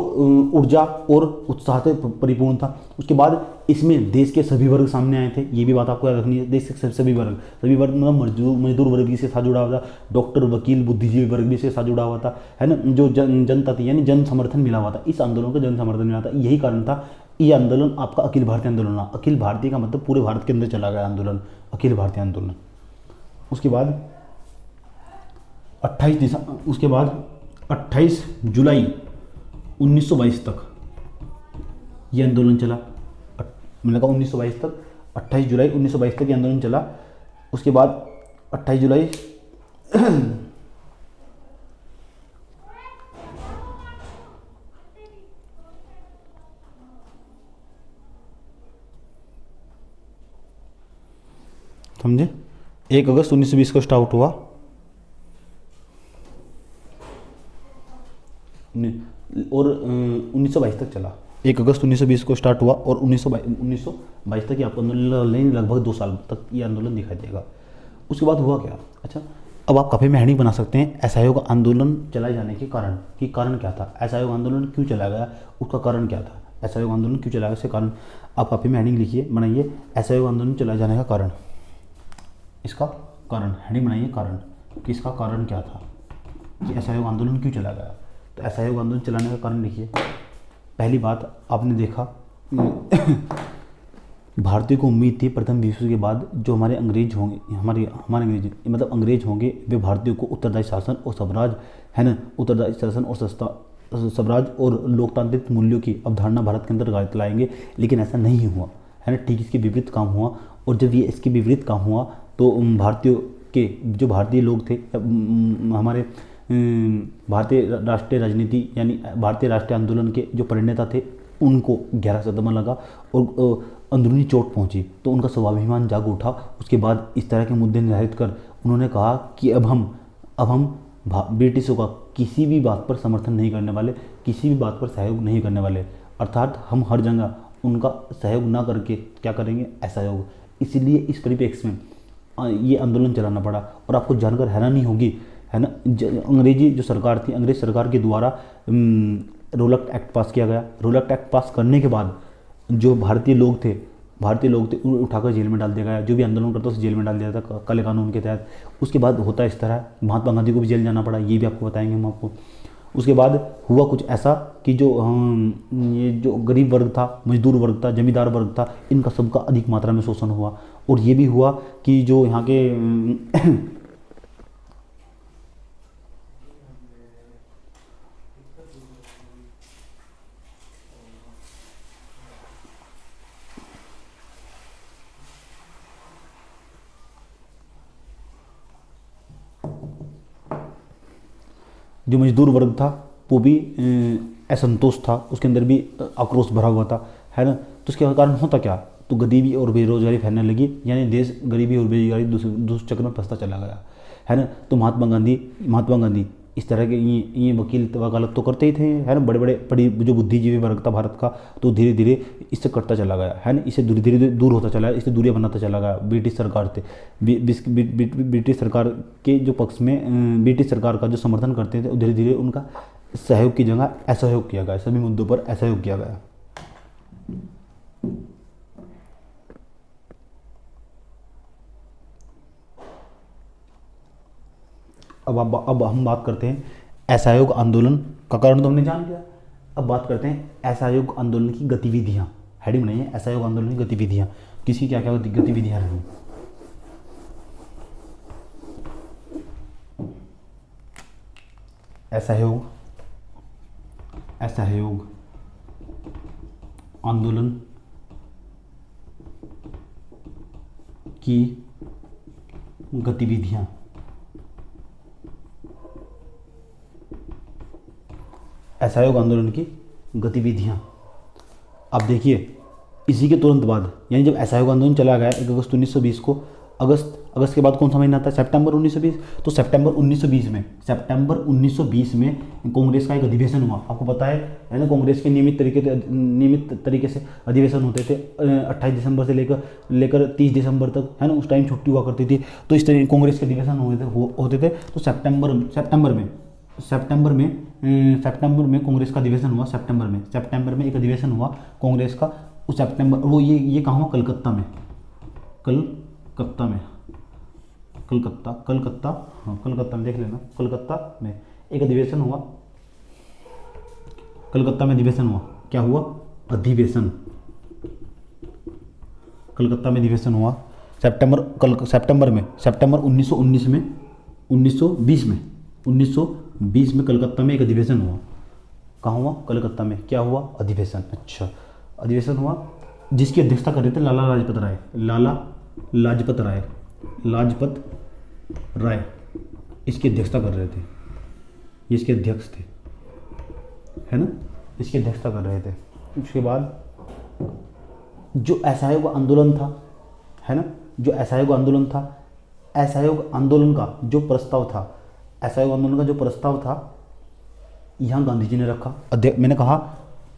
ऊर्जा और उत्साह से परिपूर्ण था। उसके बाद इसमें देश के सभी वर्ग सामने आए थे, ये भी बात आपको याद रखनी है। देश के सभी वर्ग मतलब मजदूर वर्ग भी इसके साथ जुड़ा हुआ था, डॉक्टर, वकील, बुद्धिजीवी वर्ग भी इसके साथ जुड़ा हुआ था, है ना, जो जनता थी, यानी जन समर्थन मिला हुआ था। इस आंदोलन को जन समर्थन मिला था। यही कारण था ये आंदोलन आपका अखिल भारतीय आंदोलन। अखिल भारतीय का मतलब पूरे भारत के अंदर चला गया आंदोलन, अखिल भारतीय आंदोलन। उसके बाद 28 जुलाई 1922 तक ये आंदोलन चला। मैंने कहा 1922 तक, 28 जुलाई 1922 तक ये आंदोलन चला। उसके बाद 28 जुलाई समझे। 1 अगस्त 1920 को स्टार्ट हुआ और 1922 तक चला। 1 अगस्त 1920 को स्टार्ट हुआ और 1922 तक ये आपको आंदोलन लगभग 2 साल तक ये आंदोलन दिखाई देगा। उसके बाद हुआ क्या, अच्छा अब आप काफ़ी हेडिंग बना सकते हैं असहयोग आंदोलन चलाए जाने के कारण, कि कारण क्या था, असहयोग आंदोलन क्यों चला गया, उसका कारण क्या था, असहयोग आंदोलन क्यों चला गया इसके कारण। आप काफ़ी में हेडिंग लिखिए, बनाइए असहयोग आंदोलन चलाए जाने का कारण, इसका कारण हेडिंग बनाइए कारण, कि इसका कारण क्या था, कि असहयोग आंदोलन क्यों चला गया। तो असहयोग आंदोलन चलाने का कारण लिखिए। पहली बात आपने देखा भारतीयों को उम्मीद थी प्रथम विश्व युद्ध के बाद जो हमारे अंग्रेज होंगे, हमारे अंग्रेज मतलब अंग्रेज होंगे, वे भारतीयों को उत्तरदायी शासन और स्वराज है ना, उत्तरदायी शासन और सस्ता स्वराज और लोकतांत्रिक मूल्यों की अवधारणा भारत के अंदर लाएंगे। लेकिन ऐसा नहीं हुआ है ना, ठीक इसके विपरीत काम हुआ। और जब ये इसके विपरीत काम हुआ तो भारतीयों के जो भारतीय लोग थे, हमारे भारतीय राष्ट्रीय राजनीति यानी भारतीय राष्ट्रीय आंदोलन के जो प्रणेता थे, उनको गहरा सदमा लगा और अंदरूनी चोट पहुंची। तो उनका स्वाभिमान जाग उठा। उसके बाद इस तरह के मुद्दे निर्धारित कर उन्होंने कहा कि अब हम ब्रिटिशों का किसी भी बात पर समर्थन नहीं करने वाले, किसी भी बात पर सहयोग नहीं करने वाले, अर्थात हम हर जगह उनका सहयोग ना करके क्या करेंगे, असहयोग। इसीलिए इस परिप्रेक्ष्य में ये आंदोलन चलाना पड़ा। और आपको जानकर हैरानी होगी है ना, अंग्रेजी जो सरकार थी, अंग्रेज सरकार के द्वारा रोलक एक्ट पास किया गया। रोलक एक्ट पास करने के बाद जो भारतीय लोग थे उन्हें उठाकर जेल में डाल दिया गया। जो भी आंदोलन करता उसे जेल में डाल दिया था काले कानून के तहत। उसके बाद होता इस तरह, महात्मा गांधी को भी जेल जाना पड़ा, ये भी आपको बताएंगे हम आपको। उसके बाद हुआ कुछ ऐसा कि जो ये जो गरीब वर्ग था, मजदूर वर्ग था, जमींदार वर्ग था, इनका सबका अधिक मात्रा में शोषण हुआ। और ये भी हुआ कि जो यहाँ के जो मजदूर वर्ग था वो भी असंतोष था, उसके अंदर भी आक्रोश भरा हुआ था है ना। तो उसके कारण होता क्या, तो गरीबी और बेरोजगारी फैलने लगी, यानी देश गरीबी और बेरोजगारी दूसरे चक्र में फंसता चला गया है ना। तो महात्मा गांधी इस तरह के ये वकील वकालत तो करते ही थे है ना, बड़ी जो बुद्धिजीवी वर्ग था भारत का, तो धीरे धीरे इससे कटता चला गया है ना, इससे धीरे धीरे दूर होता चला गया, इससे दूरियां बनाता चला गया ब्रिटिश सरकार से। ब्रिटिश सरकार के जो पक्ष में ब्रिटिश सरकार का जो समर्थन करते थे, धीरे धीरे उनका सहयोग की जगह असहयोग किया गया, सभी मुद्दों पर असहयोग किया गया। अब हम बात करते हैं असहयोग आंदोलन का कारण तो हमने जान लिया। अब बात करते हैं असहयोग आंदोलन की गतिविधियां। हेडिंग नहीं है, असहयोग आंदोलन की गतिविधियां, किसी क्या क्या गतिविधियां रही। असहयोग आंदोलन की गतिविधियां। असहयोग आंदोलन की गतिविधियां। अब देखिए इसी के तुरंत बाद, यानी जब असहयोग आंदोलन चला गया 1 अगस्त 1920 को, अगस्त के बाद कौन सा महीना आता है, सितंबर 1920। तो सितंबर 1920 में कांग्रेस का एक अधिवेशन हुआ। आपको पता है ना, कांग्रेस के नियमित तरीके से अधिवेशन होते थे 28 दिसंबर से लेकर 30 दिसंबर तक है ना, उस टाइम छुट्टी हुआ करती थी। तो इस तरह कांग्रेस के अधिवेशन होते थे। तो सितंबर में कांग्रेस का अधिवेशन हुआ। सितंबर में एक अधिवेशन हुआ कांग्रेस का। उस सितंबर वो ये कहाँ हुआ, कलकत्ता में देख लेना, कलकत्ता में एक अधिवेशन हुआ। कलकत्ता में अधिवेशन हुआ, क्या हुआ, अधिवेशन कलकत्ता में अधिवेशन हुआ सितंबर 1920 में कलकत्ता में एक अधिवेशन हुआ। कहाँ हुआ, कलकत्ता में, क्या हुआ, अधिवेशन। अच्छा, अधिवेशन हुआ जिसकी अध्यक्षता कर रहे थे लाला लाजपत राय इसकी अध्यक्षता कर रहे थे। ये इसके अध्यक्ष थे है ना, इसकी अध्यक्षता कर रहे थे। उसके बाद जो असहयोग आंदोलन था है ना, जो असहयोग आंदोलन था, असहयोग आंदोलन का जो प्रस्ताव था, असहयोग आंदोलन का जो प्रस्ताव था यहाँ गांधी जी ने रखा। मैंने कहा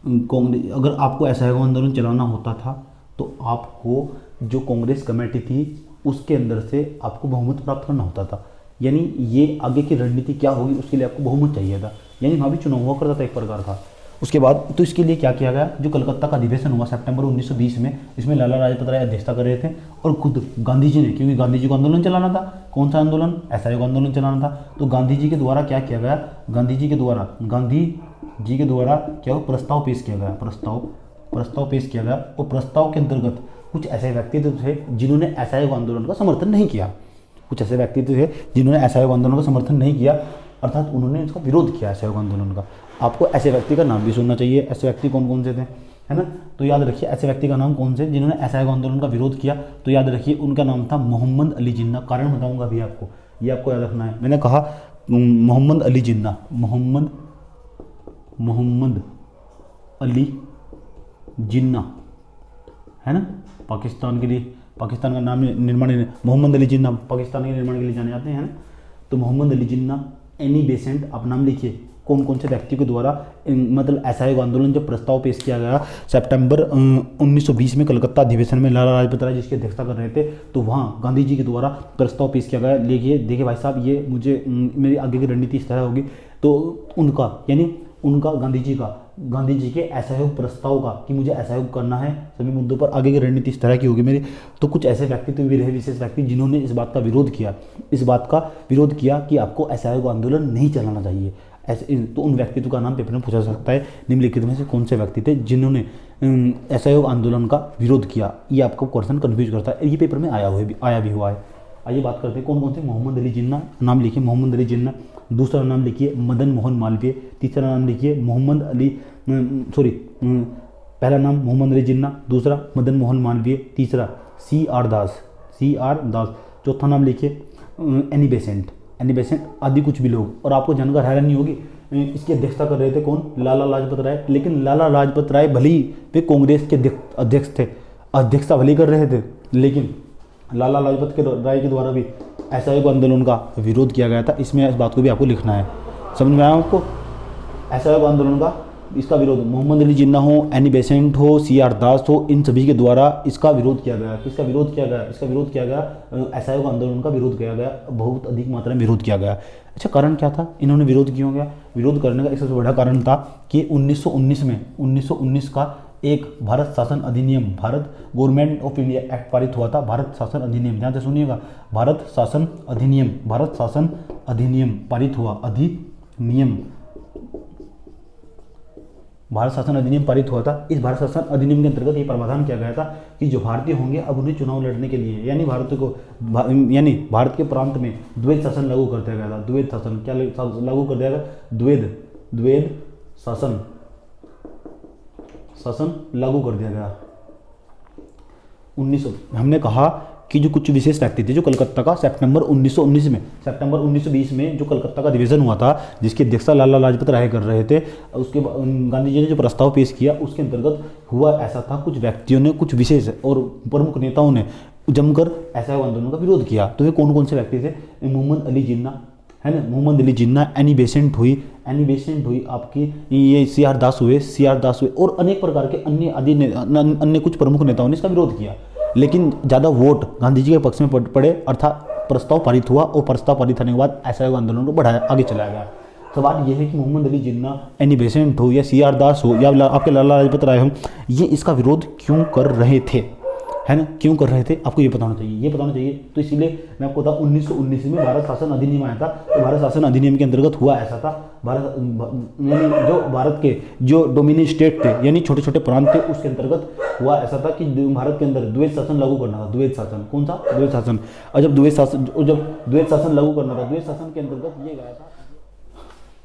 कांग्रेस, अगर आपको असहयोग आंदोलन चलाना होता था तो आपको जो कांग्रेस कमेटी थी उसके अंदर से आपको बहुमत प्राप्त करना होता था, यानी ये आगे की रणनीति क्या होगी उसके लिए आपको बहुमत चाहिए था, यानी वहाँ भी चुनाव हुआ करता था एक प्रकार का। उसके बाद तो इसके लिए क्या किया गया, जो कलकत्ता का अधिवेशन हुआ सितंबर 1920 में, इसमें लाला लाजपत राय अध्यक्षता कर रहे थे और खुद गांधी जी ने, क्योंकि गांधी जी को आंदोलन चलाना था, कौन सा आंदोलन, असहयोग आंदोलन चलाना था, तो गांधी जी के द्वारा क्या किया गया, गांधी जी के द्वारा क्या वो प्रस्ताव पेश किया गया, प्रस्ताव पेश किया गया। और प्रस्ताव के अंतर्गत कुछ ऐसे व्यक्तित्व थे जिन्होंने असहयोग आंदोलन का समर्थन नहीं किया, कुछ ऐसे व्यक्तित्व थे जिन्होंने असहयोग आंदोलन का समर्थन नहीं किया, अर्थात उन्होंने इसका विरोध किया असहयोग आंदोलन का। आपको ऐसे व्यक्ति का नाम भी सुनना चाहिए, ऐसे व्यक्ति कौन कौन से थे, है ना, तो याद रखिए ऐसे व्यक्ति का नाम कौन से जिन्होंने असहयोग आंदोलन का विरोध किया, तो याद रखिए उनका नाम था मोहम्मद अली जिन्ना। कारण बताऊंगा अभी आपको, ये आपको याद रखना है। मैंने कहा मोहम्मद अली जिन्ना, मोहम्मद अली जिन्ना, है ना, पाकिस्तान का नाम निर्माण, मोहम्मद अली जिन्ना पाकिस्तान के निर्माण के लिए जाने जाते हैं, है ना। तो मोहम्मद अली जिन्ना, एनी बेसेंट, आप नाम लिखिए कौन कौन से व्यक्ति के द्वारा मतलब असहयोग आंदोलन जब प्रस्ताव पेश किया गया सितंबर 1920 में कलकत्ता अधिवेशन में, लाला लाजपत राय जिसकी अध्यक्षता कर रहे थे, तो वहाँ गांधी जी के द्वारा प्रस्ताव पेश किया गया। देखिए भाई साहब, ये मुझे मेरी आगे की रणनीति इस तरह होगी, तो उनका गांधी जी के असहयोग प्रस्ताव का कि मुझे असहयोग करना है सभी मुद्दों पर, आगे की रणनीति इस तरह की होगी मेरी। तो कुछ ऐसे व्यक्तित्व भी रहे, विशेष व्यक्ति जिन्होंने इस बात का विरोध किया कि आपको असहयोग आंदोलन नहीं चलाना चाहिए। ऐसे तो उन व्यक्तित्व का नाम पेपर में पूछा जा सकता है, निम्नलिखित में से कौन से व्यक्ति थे जिन्होंने असहयोग आंदोलन का विरोध किया। ये आपको क्वेश्चन कंफ्यूज करता है, ये पेपर में आया भी हुआ है। आइए बात करते हैं कौन कौन से। मोहम्मद अली जिन्ना, नाम लिखिए मोहम्मद अली जिन्ना। दूसरा नाम लिखिए मदन मोहन मालवीय। तीसरा नाम लिखिए पहला नाम मोहम्मद अली जिन्ना, दूसरा मदन मोहन मालवीय, तीसरा CR दास। चौथा नाम लिखिए एनी बेसेंट आदि कुछ भी लोग। और आपको जानकर हैरानी होगी, इसकी अध्यक्षता कर रहे थे कौन, लाला लाजपत राय। लेकिन लाला लाजपत राय भले ही वे कांग्रेस के अध्यक्ष थे, अध्यक्षता भले कर रहे थे, लेकिन लाला लाजपत राय के द्वारा भी असहयोग आंदोलन का विरोध किया गया था। इसमें इस बात को भी आपको लिखना है, समझ में आया आपको। असहयोग आंदोलन का इसका विरोध मोहम्मद अली जिन्ना हो, एनी बेसेंट हो, CR दास हो, इन सभी के द्वारा इसका विरोध किया गया। किसका विरोध किया गया, इसका विरोध किया गया, असहयोग आंदोलन का विरोध किया गया, बहुत अधिक मात्रा में विरोध किया गया। अच्छा, कारण क्या था, इन्होंने विरोध क्यों किया, विरोध करने का एक सबसे बड़ा कारण था कि 1919 का एक भारत शासन अधिनियम, Bharat government of India act पारित हुआ था। भारत शासन अधिनियम, ध्यान से सुनिएगा, भारत शासन अधिनियम पारित हुआ। भारत शासन अधिनियम पारित हुआ था। इस भारत शासन अधिनियम के अंतर्गत ये प्रावधान किया गया था कि जो भारतीय होंगे अब उन्हें चुनाव लड़ने के लिए, यानी भारत के प्रांत में द्वैध शासन लागू कर दिया गया था। द्वैध शासन क्या लागू कर दिया गया, द्वैध शासन लागू कर दिया गया। 1900 हमने कहा कि जो कुछ विशेष व्यक्ति थे, जो कलकत्ता का सितंबर 1920 में जो कलकत्ता का अधिवेशन हुआ था, जिसकी अध्यक्षता लाला लाजपत राय कर रहे थे, उसके गांधी जी ने जो प्रस्ताव पेश किया उसके अंतर्गत हुआ ऐसा था, कुछ व्यक्तियों ने, कुछ विशेष और प्रमुख नेताओं ने जमकर असहयोग आंदोलन का विरोध किया। तो वे कौन कौन से व्यक्ति थे, मोहम्मद अली जिन्ना, है ना, मोहम्मद अली जिन्ना, एनी बेसेंट हुई आपकी, ये CR दास हुए और अनेक प्रकार के अन्य कुछ प्रमुख नेताओं ने इसका विरोध किया। लेकिन ज़्यादा वोट गांधी जी के पक्ष में पड़े, अर्थात प्रस्ताव पारित हुआ और प्रस्ताव पारित होने के बाद असहयोग आंदोलन को आगे चलाया गया। सवाल ये है कि मोहम्मद अली जिन्ना, एनी बेसेंट हो या CR दास हो या आपके लाला लाजपत राय हो, ये इसका विरोध क्यों कर रहे थे, है ना, क्यों कर रहे थे, आपको ये बताना चाहिए। तो इसीलिए मैं आपको बताऊँ 1919 में भारत शासन अधिनियम आया था। तो भारत शासन अधिनियम के अंतर्गत हुआ ऐसा था, जो भारत के जो डोमिनी स्टेट थे, यानी छोटे छोटे प्रांत थे, उसके अंतर्गत हुआ ऐसा था कि भारत के अंदर द्वैध शासन लागू करना था। द्वैध शासन कौन सा, द्वैध शासन। और जब द्वैध शासन लागू करना था, द्वैध शासन के अंतर्गत ये गया था।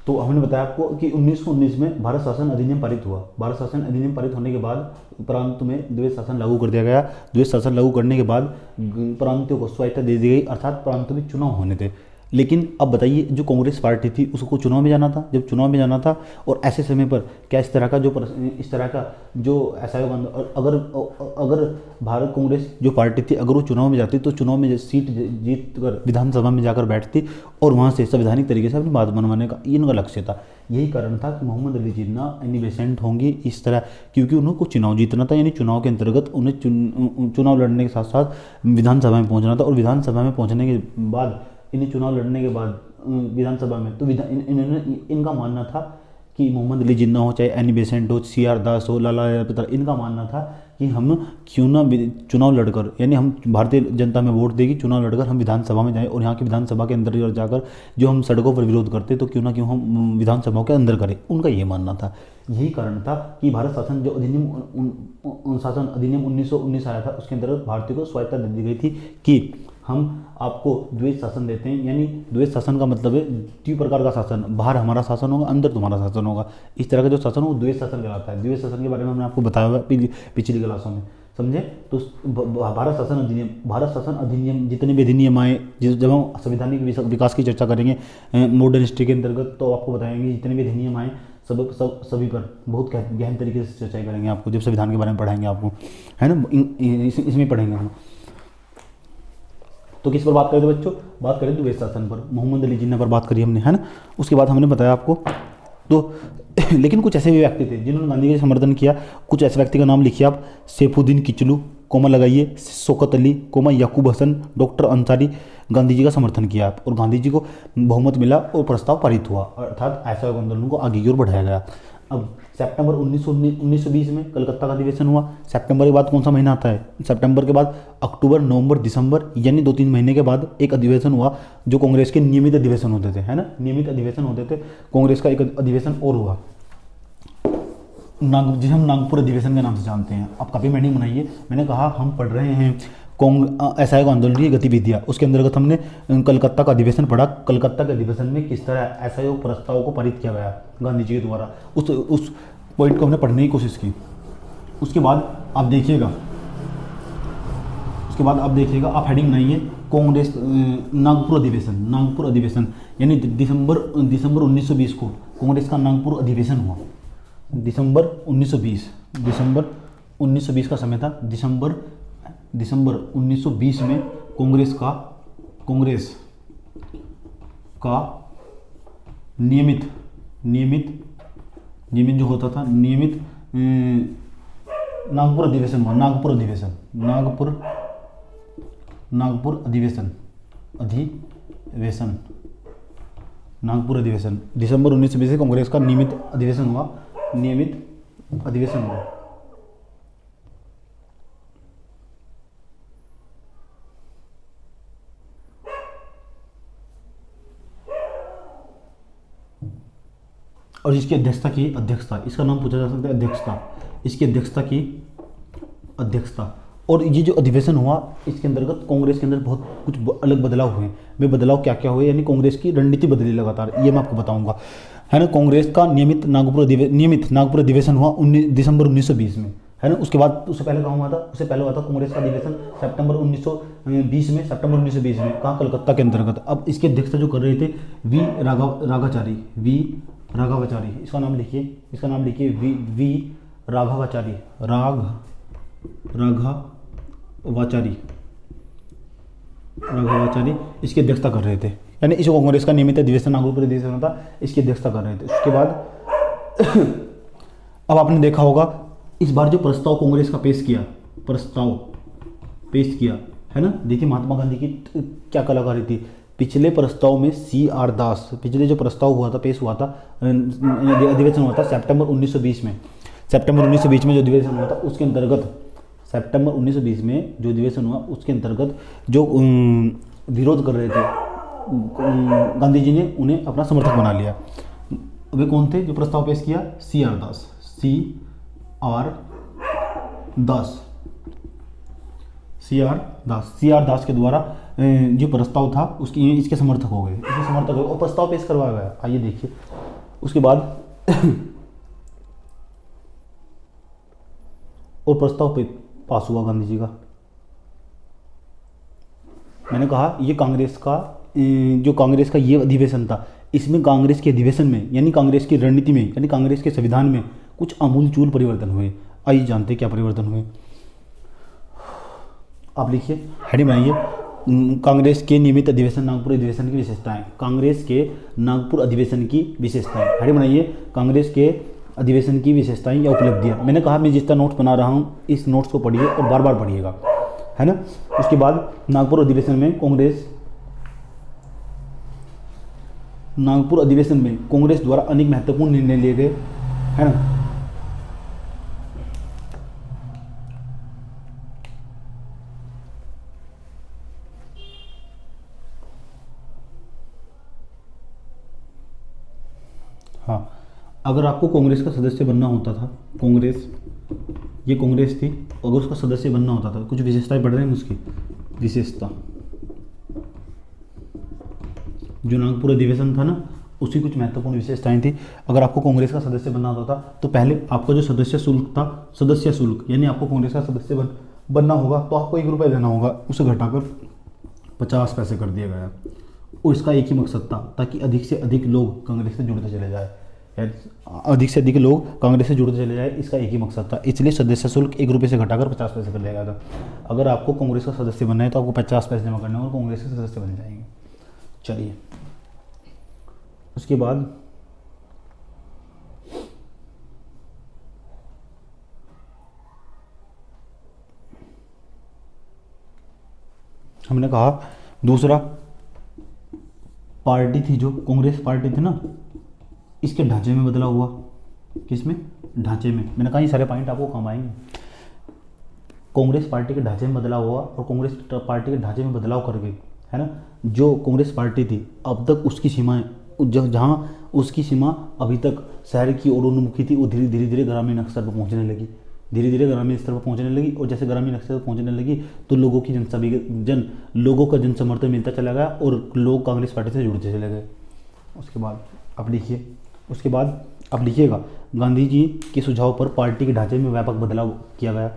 तो हमने बताया आपको कि 1919 में भारत शासन अधिनियम पारित हुआ। भारत शासन अधिनियम पारित होने के बाद प्रांत में द्वैध शासन लागू कर दिया गया। द्वैध शासन लागू करने के बाद प्रांतों को स्वायत्तता दे दी गई, अर्थात प्रांतों में चुनाव होने थे। लेकिन अब बताइए, जो कांग्रेस पार्टी थी उसको चुनाव में जाना था, जब चुनाव में जाना था और ऐसे समय पर क्या इस तरह का इस तरह का जो ऐसा अगर अगर भारत कांग्रेस जो पार्टी थी अगर वो चुनाव में जाती तो चुनाव में सीट जीत कर विधानसभा में जाकर बैठती और वहाँ से संवैधानिक तरीके से अपनी बात मनवाने का इनका लक्ष्य था। यही कारण था कि मोहम्मद अली जिन्ना एनी बेसेंट होंगे इस तरह, क्योंकि उनको चुनाव जीतना था, यानी चुनाव के अंतर्गत उन्हें चुनाव लड़ने के साथ साथ विधानसभा में पहुंचना था। और विधानसभा में पहुंचने के बाद इन्हें चुनाव लड़ने के बाद विधानसभा में तो इन्होंने इनका मानना था कि मोहम्मद अली जिन्ना हो, चाहे एनी बेसेंट हो, CR दास हो, लाला लाजपत, इनका मानना था कि हम क्यों ना चुनाव लड़कर, यानी हम भारतीय जनता में वोट देगी, चुनाव लड़कर हम विधानसभा में जाएं और यहाँ की विधानसभा के अंदर जाकर जो हम सड़कों पर विरोध करते तो क्यों हम विधानसभा के अंदर करें, उनका ये मानना था। यही कारण था कि भारत शासन जो अधिनियम 1919 आया था उसके अंतर्गत भारतीय को स्वायत्तता दे दी गई थी कि हम आपको द्वैत शासन देते हैं। यानी द्वैत शासन का मतलब है द्वि प्रकार का शासन, बाहर हमारा शासन होगा, अंदर तुम्हारा शासन होगा। इस तरह का जो शासन हो वो द्वैत शासन कहलाता है। द्वैत शासन के बारे में हमने आपको बताया हुआ पिछली क्लासों में, समझे। तो भारत शासन अधिनियम जितने भी अधिनियम आए, जब हम संवैधानिक विकास की चर्चा करेंगे मॉडर्न हिस्ट्री के अंतर्गत, तो आपको बताएंगे जितने भी अधिनियम आए सभी पर बहुत गहन तरीके से चर्चा करेंगे आपको, जब संविधान के बारे में पढ़ाएंगे आपको, है ना, इसमें पढ़ेंगे हम। तो किस पर बात करें तो बच्चों, बात करें द्वैत शासन पर, मोहम्मद अली जिन्ना पर बात करी हमने, है ना। उसके बाद हमने बताया आपको तो लेकिन कुछ ऐसे भी व्यक्ति थे जिन्होंने गांधी जी का समर्थन किया। कुछ ऐसे व्यक्ति का नाम लिखिए आप, सैफुद्दीन किचलू, कोमा लगाइए, शौकत अली, कोमा याकूब हसन, डॉक्टर अंसारी, गांधी जी का समर्थन किया और गांधी जी को बहुमत मिला और प्रस्ताव पारित हुआ, अर्थात असहयोग आंदोलन को आगे की ओर बढ़ाया गया। अब सितंबर 1920 में कलकत्ता का अधिवेशन हुआ। सितंबर के बाद कौन सा महीना आता है? सितंबर के बाद अक्टूबर, नवंबर, दिसंबर, यानी 2-3 महीने के बाद एक अधिवेशन हुआ जो कांग्रेस के नियमित अधिवेशन होते थे, है ना, नियमित अधिवेशन होते थे। कांग्रेस का एक अधिवेशन और हुआ जिसे हम नागपुर अधिवेशन के नाम से जानते हैं। आप काफ़ी मीटिंग बनाइए, मैंने कहा हम पढ़ रहे हैं असहयोग आंदोलन की गतिविधियाँ, उसके अंतर्गत हमने कलकत्ता का अधिवेशन पढ़ा। कलकत्ता के अधिवेशन में किस तरह असहयोग प्रस्ताव को पारित किया गया गांधी जी के द्वारा, उस पॉइंट को हमने पढ़ने की कोशिश की। उसके बाद आप देखिएगा, आप हेडिंग बनाइए कांग्रेस नागपुर अधिवेशन, यानी दिसंबर 1920 को कांग्रेस का नागपुर अधिवेशन हुआ। दिसंबर 1920 का समय था। दिसंबर 1920 में कांग्रेस का नियमित जो होता था, नियमित नागपुर अधिवेशन हुआ। नागपुर अधिवेशन दिसंबर 1920 से कांग्रेस का नियमित अधिवेशन हुआ। और इसकी अध्यक्षता, इसका नाम पूछा जा सकता है अध्यक्षता, इसकी अध्यक्षता। और ये जो अधिवेशन हुआ इसके अंतर्गत कांग्रेस के अंदर बहुत कुछ अलग बदलाव हुए। वे बदलाव क्या क्या हुए, यानी कांग्रेस की रणनीति बदली लगातार, ये मैं आपको बताऊंगा, है ना। कांग्रेस का नियमित नागपुर अधिवेशन हुआ दिसंबर 1920 में, है ना। उसके बाद उससे पहले कहाँ हुआ था? उससे पहले हुआ था कांग्रेस का अधिवेशन सितंबर 1920 में, कहाँ? कलकत्ता के अंतर्गत। अब इसकी अध्यक्षता जो कर रहे थे वी राघवाचारी, इसका नाम लिखिए वी राघवाचारी, इसकी अध्यक्षता कर रहे थे, यानी इस कांग्रेस का नियमित अधिवेशन नागपुर अधिवेशन था, इसकी अध्यक्षता कर रहे थे। उसके बाद अब आपने देखा होगा इस बार जो प्रस्ताव कांग्रेस का पेश किया, है ना। देखिए महात्मा गांधी की क्या कलाकारी थी। पिछले प्रस्ताव में CR दास, पिछले जो प्रस्ताव हुआ था, पेश हुआ था, अधिवेशन हुआ था सितंबर 1920 में। सितंबर 1920 में जो अधिवेशन हुआ था उसके अंतर्गत, सितंबर 1920 में जो अधिवेशन हुआ उसके अंतर्गत जो विरोध कर रहे थे गांधी जी ने उन्हें अपना समर्थक बना लिया। वे कौन थे जो प्रस्ताव पेश किया? CR दास के द्वारा जो प्रस्ताव था इसके समर्थक हो गए, और प्रस्ताव पेश करवाया गया। आइए देखिए उसके बाद और प्रस्ताव पास हुआ गांधी जी का। मैंने कहा ये कांग्रेस का जो कांग्रेस का ये अधिवेशन था, इसमें कांग्रेस के अधिवेशन में यानी कांग्रेस की रणनीति में यानी कांग्रेस के संविधान में कुछ आमूलचूल परिवर्तन हुए। आइए जानते हैं क्या परिवर्तन हुए। आप लिखिए, हेडिंग बनाइए, कांग्रेस के नियमित अधिवेशन नागपुर अधिवेशन की विशेषताएं। कांग्रेस के नागपुर अधिवेशन की विशेषताएं, हेडिंग बनाइए, कांग्रेस के अधिवेशन की विशेषताएं या उपलब्धियां। मैंने कहा मैं जितना नोट्स बना रहा हूँ इस नोट्स को पढ़िए और बार बार पढ़िएगा, है ना। उसके बाद नागपुर अधिवेशन में कांग्रेस द्वारा अनेक महत्वपूर्ण निर्णय लिए गए, है ना। हाँ, अगर आपको कांग्रेस का सदस्य बनना होता था, ये कांग्रेस थी, अगर उसका सदस्य बनना होता था, कुछ विशेषताएं पढ़ रहे हैं उसकी विशेषता, जो नागपुर अधिवेशन था ना उसकी कुछ महत्वपूर्ण विशेषताएं थी। अगर आपको कांग्रेस का सदस्य बनना होता था तो पहले आपका जो सदस्य शुल्क था, सदस्य शुल्क यानी आपको कांग्रेस का सदस्य बनना होगा तो आपको 1 रुपये देना होगा, उसे घटाकर 50 पैसे कर दिया गया। और इसका एक ही मकसद था, ताकि अधिक से अधिक लोग कांग्रेस से जुड़ते चले जाए, इसका एक ही मकसद था। इसलिए सदस्य शुल्क 1 रुपये से घटाकर 50 पैसे कर दिया गया था। अगर आपको कांग्रेस का सदस्य बनना है तो आपको 50 पैसे जमा करने और कांग्रेस के सदस्य बन जाएंगे। चलिए, उसके बाद हमने कहा दूसरा, पार्टी थी जो कांग्रेस पार्टी थी ना, इसके ढांचे में बदलाव हुआ। किसमें? ढांचे में। मैंने कहा ये सारे पॉइंट आपको काम आएंगे। कांग्रेस पार्टी के ढांचे में बदलाव हुआ और कांग्रेस पार्टी के ढांचे में बदलाव करके, है ना, जो कांग्रेस पार्टी थी अब तक उसकी सीमाएं, जहाँ उसकी सीमा अभी तक शहर की ओर उन्मुखी थी, वो धीरे धीरे ग्रामीण स्तर पर पहुँचने लगी, और जैसे ग्रामीण स्तर पर पहुँचने लगी तो लोगों का जन समर्थन मिलता चला गया और लोग कांग्रेस पार्टी से जुड़ते चले गए। उसके बाद आप लिखिएगा, गांधी जी के सुझाव पर पार्टी के ढांचे में व्यापक बदलाव किया गया।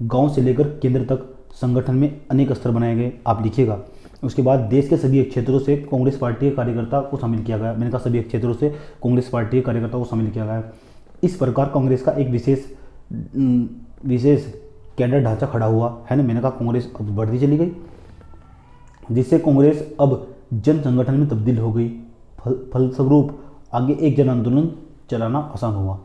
गांव से लेकर केंद्र तक संगठन में अनेक स्तर बनाए गए। आप लिखिएगा। उसके बाद देश के सभी क्षेत्रों से कांग्रेस पार्टी के कार्यकर्ता को शामिल किया गया। मैंने कहा सभी क्षेत्रों से कांग्रेस पार्टी के कार्यकर्ता को शामिल किया गया। इस प्रकार कांग्रेस का एक विशेष कैडर ढांचा खड़ा हुआ, है ना। मैंने कहा कांग्रेस अब बढ़ती चली गई, जिससे कांग्रेस अब जन संगठन में तब्दील हो गई। फलस्वरूप आगे एक जन आंदोलन चलाना आसान हुआ।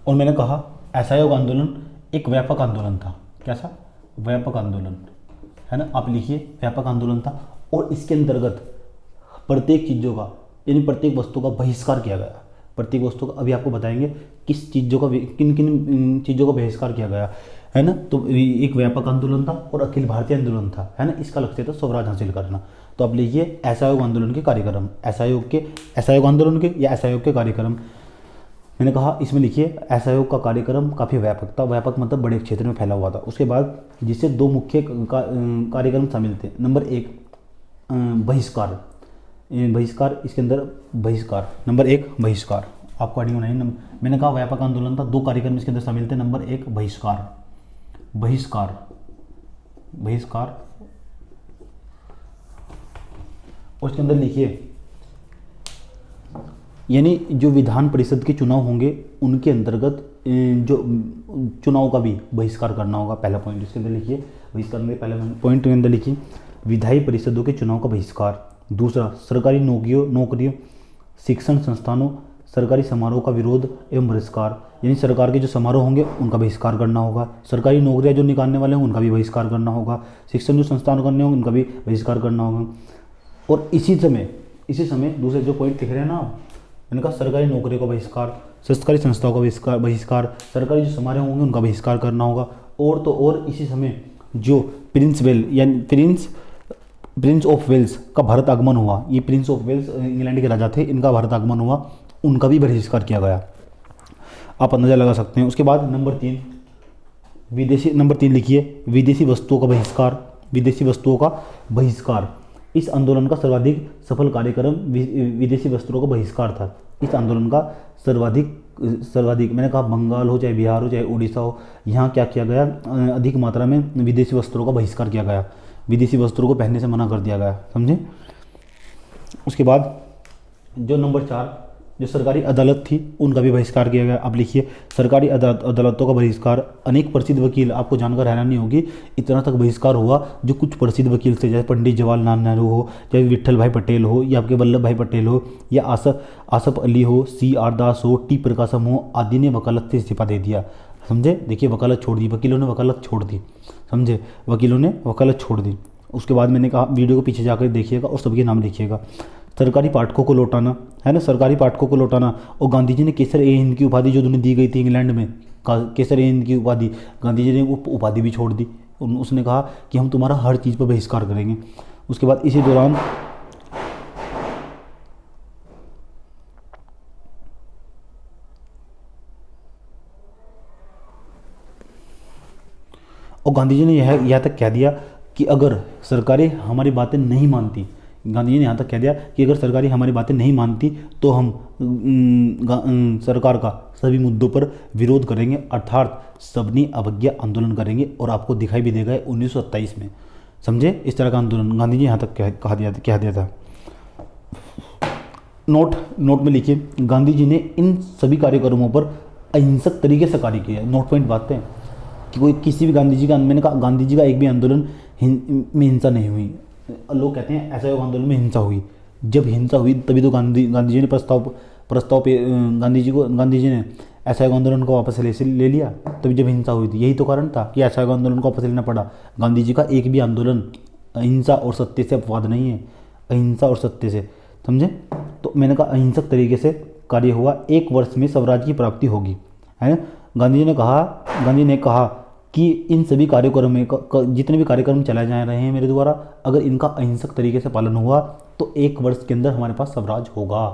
और मैंने कहा असहयोग आंदोलन एक व्यापक आंदोलन था। कैसा? व्यापक आंदोलन, है ना। आप लिखिए, व्यापक आंदोलन था और इसके अंतर्गत प्रत्येक चीज़ों का यानी प्रत्येक वस्तु का बहिष्कार किया गया। प्रत्येक वस्तु का अभी आपको बताएंगे किन किन चीज़ों का बहिष्कार किया गया, है ना। तो एक व्यापक आंदोलन था और अखिल भारतीय आंदोलन था, है ना। इसका लक्ष्य था स्वराज हासिल करना। तो आप लिखिए असहयोग आंदोलन के कार्यक्रम, असहयोग आंदोलन के या असहयोग के कार्यक्रम। मैंने कहा इसमें लिखिए असहयोग का कार्यक्रम काफ़ी व्यापक था। व्यापक मतलब बड़े क्षेत्र में फैला हुआ था। उसके बाद जिससे 2 मुख्य कार्यक्रम शामिल थे। नंबर 1 बहिष्कार, इसके अंदर बहिष्कार। नंबर 1 बहिष्कार, आपको हेडिंग बनाइए। मैंने कहा व्यापक आंदोलन था, 2 कार्यक्रम इसके अंदर शामिल थे। नंबर 1 बहिष्कार, और इसके अंदर लिखिए यानी जो विधान परिषद के चुनाव होंगे उनके अंतर्गत जो चुनाव का भी बहिष्कार करना होगा। पहला पॉइंट इसके अंदर लिखिए, बहिष्कार में पहला पॉइंट के अंदर लिखिए विधायी परिषदों के चुनाव का बहिष्कार। दूसरा सरकारी नौकरियों, शिक्षण संस्थानों, सरकारी समारोह का विरोध एवं बहिष्कार, यानी सरकार के जो समारोह होंगे उनका बहिष्कार करना होगा। सरकारी नौकरियां जो निकालने वाले हैं उनका भी बहिष्कार करना होगा। शिक्षण जो संस्थान करने होंगे उनका भी बहिष्कार करना होगा। और इसी समय दूसरे जो पॉइंट लिख रहे हैं ना, मैंने कहा सरकारी नौकरियों का बहिष्कार, सरकारी संस्थाओं का बहिष्कार, सरकारी जो समारोह होंगे उनका बहिष्कार करना होगा। और तो और इसी समय जो प्रिंस ऑफ वेल्स का भारत आगमन हुआ, ये प्रिंस ऑफ वेल्स इंग्लैंड के राजा थे, इनका भारत आगमन हुआ, उनका भी बहिष्कार किया गया। आप अंदाजा लगा सकते हैं। उसके बाद नंबर 3 लिखिए विदेशी वस्तुओं का बहिष्कार, विदेशी वस्तुओं का बहिष्कार। इस आंदोलन का सर्वाधिक सफल कार्यक्रम विदेशी वस्त्रों का बहिष्कार था। इस आंदोलन का सर्वाधिक मैंने कहा बंगाल हो चाहे बिहार हो चाहे उड़ीसा हो, यहाँ क्या किया गया, अधिक मात्रा में विदेशी वस्त्रों का बहिष्कार किया गया, विदेशी वस्त्रों को पहनने से मना कर दिया गया, समझे। उसके बाद जो नंबर 4 जो सरकारी अदालत थी उनका भी बहिष्कार किया गया। अब लिखिए सरकारी अदालतों का बहिष्कार। अनेक प्रसिद्ध वकील, आपको जानकर हैरानी होगी इतना तक बहिष्कार हुआ, जो कुछ प्रसिद्ध वकील थे जैसे पंडित जवाहरलाल नेहरू हो, चाहे विट्ठल भाई पटेल हो, या आपके वल्लभ भाई पटेल हो, या आसफ अली हो, CR दास हो, T प्रकाशम हो, आदि ने वकालत से इस्तीफा दे दिया, समझे। देखिए वकालत छोड़ दी, वकीलों ने वकालत छोड़ दी, समझे, वकीलों ने वकालत छोड़ दी। उसके बाद मैंने कहा वीडियो को पीछे जाकर देखिएगा और सबके नाम लिखिएगा। सरकारी पाठकों को लौटाना, है ना, सरकारी पाठकों को लौटाना। और गांधी जी ने केसर ए हिंद की उपाधि जो उन्हें दी गई थी इंग्लैंड में, केसर ए हिंद की उपाधि, गांधी जी ने वो उपाधि भी छोड़ दी। उसने कहा कि हम तुम्हारा हर चीज़ पर बहिष्कार करेंगे। उसके बाद इसी दौरान और गांधी जी ने यह तक कह दिया कि अगर सरकारें हमारी बातें नहीं मानती, गांधी जी ने यहाँ तक कह दिया कि अगर सरकारें हमारी बातें नहीं मानती तो हम सरकार का सभी मुद्दों पर विरोध करेंगे, अर्थात सबनी अवज्ञा आंदोलन करेंगे, और आपको दिखाई भी देगा 1927 में, समझे। इस तरह का आंदोलन गांधी जी यहाँ तक कह दिया था। नोट में लिखिए गांधी जी ने इन सभी कार्यक्रमों पर अहिंसक तरीके से कार्य किया। नोट पॉइंट बातें हैं कि कोई किसी भी गांधी जी का, मैंने कहा गांधी जी का एक भी आंदोलन में हिंसा नहीं हुई। लोग कहते हैं असहयोग आंदोलन में हिंसा हुई, जब हिंसा हुई तभी तो गांधी जी ने प्रस्ताव पे गांधी जी ने असहयोग आंदोलन को वापस ले लिया, तभी जब हिंसा हुई थी। यही तो कारण था कि असहयोग आंदोलन को वापस लेना पड़ा। गांधी जी का एक भी आंदोलन अहिंसा और सत्य से अपवाद नहीं है, अहिंसा और सत्य से, समझे। तो मैंने कहा अहिंसक तरीके से कार्य हुआ, 1 वर्ष में स्वराज की प्राप्ति होगी, है ना। गांधी जी ने कहा कि इन सभी कार्यक्रम में जितने भी कार्यक्रम चलाए जा रहे हैं मेरे द्वारा, अगर इनका अहिंसक तरीके से पालन हुआ तो 1 वर्ष के अंदर हमारे पास स्वराज होगा।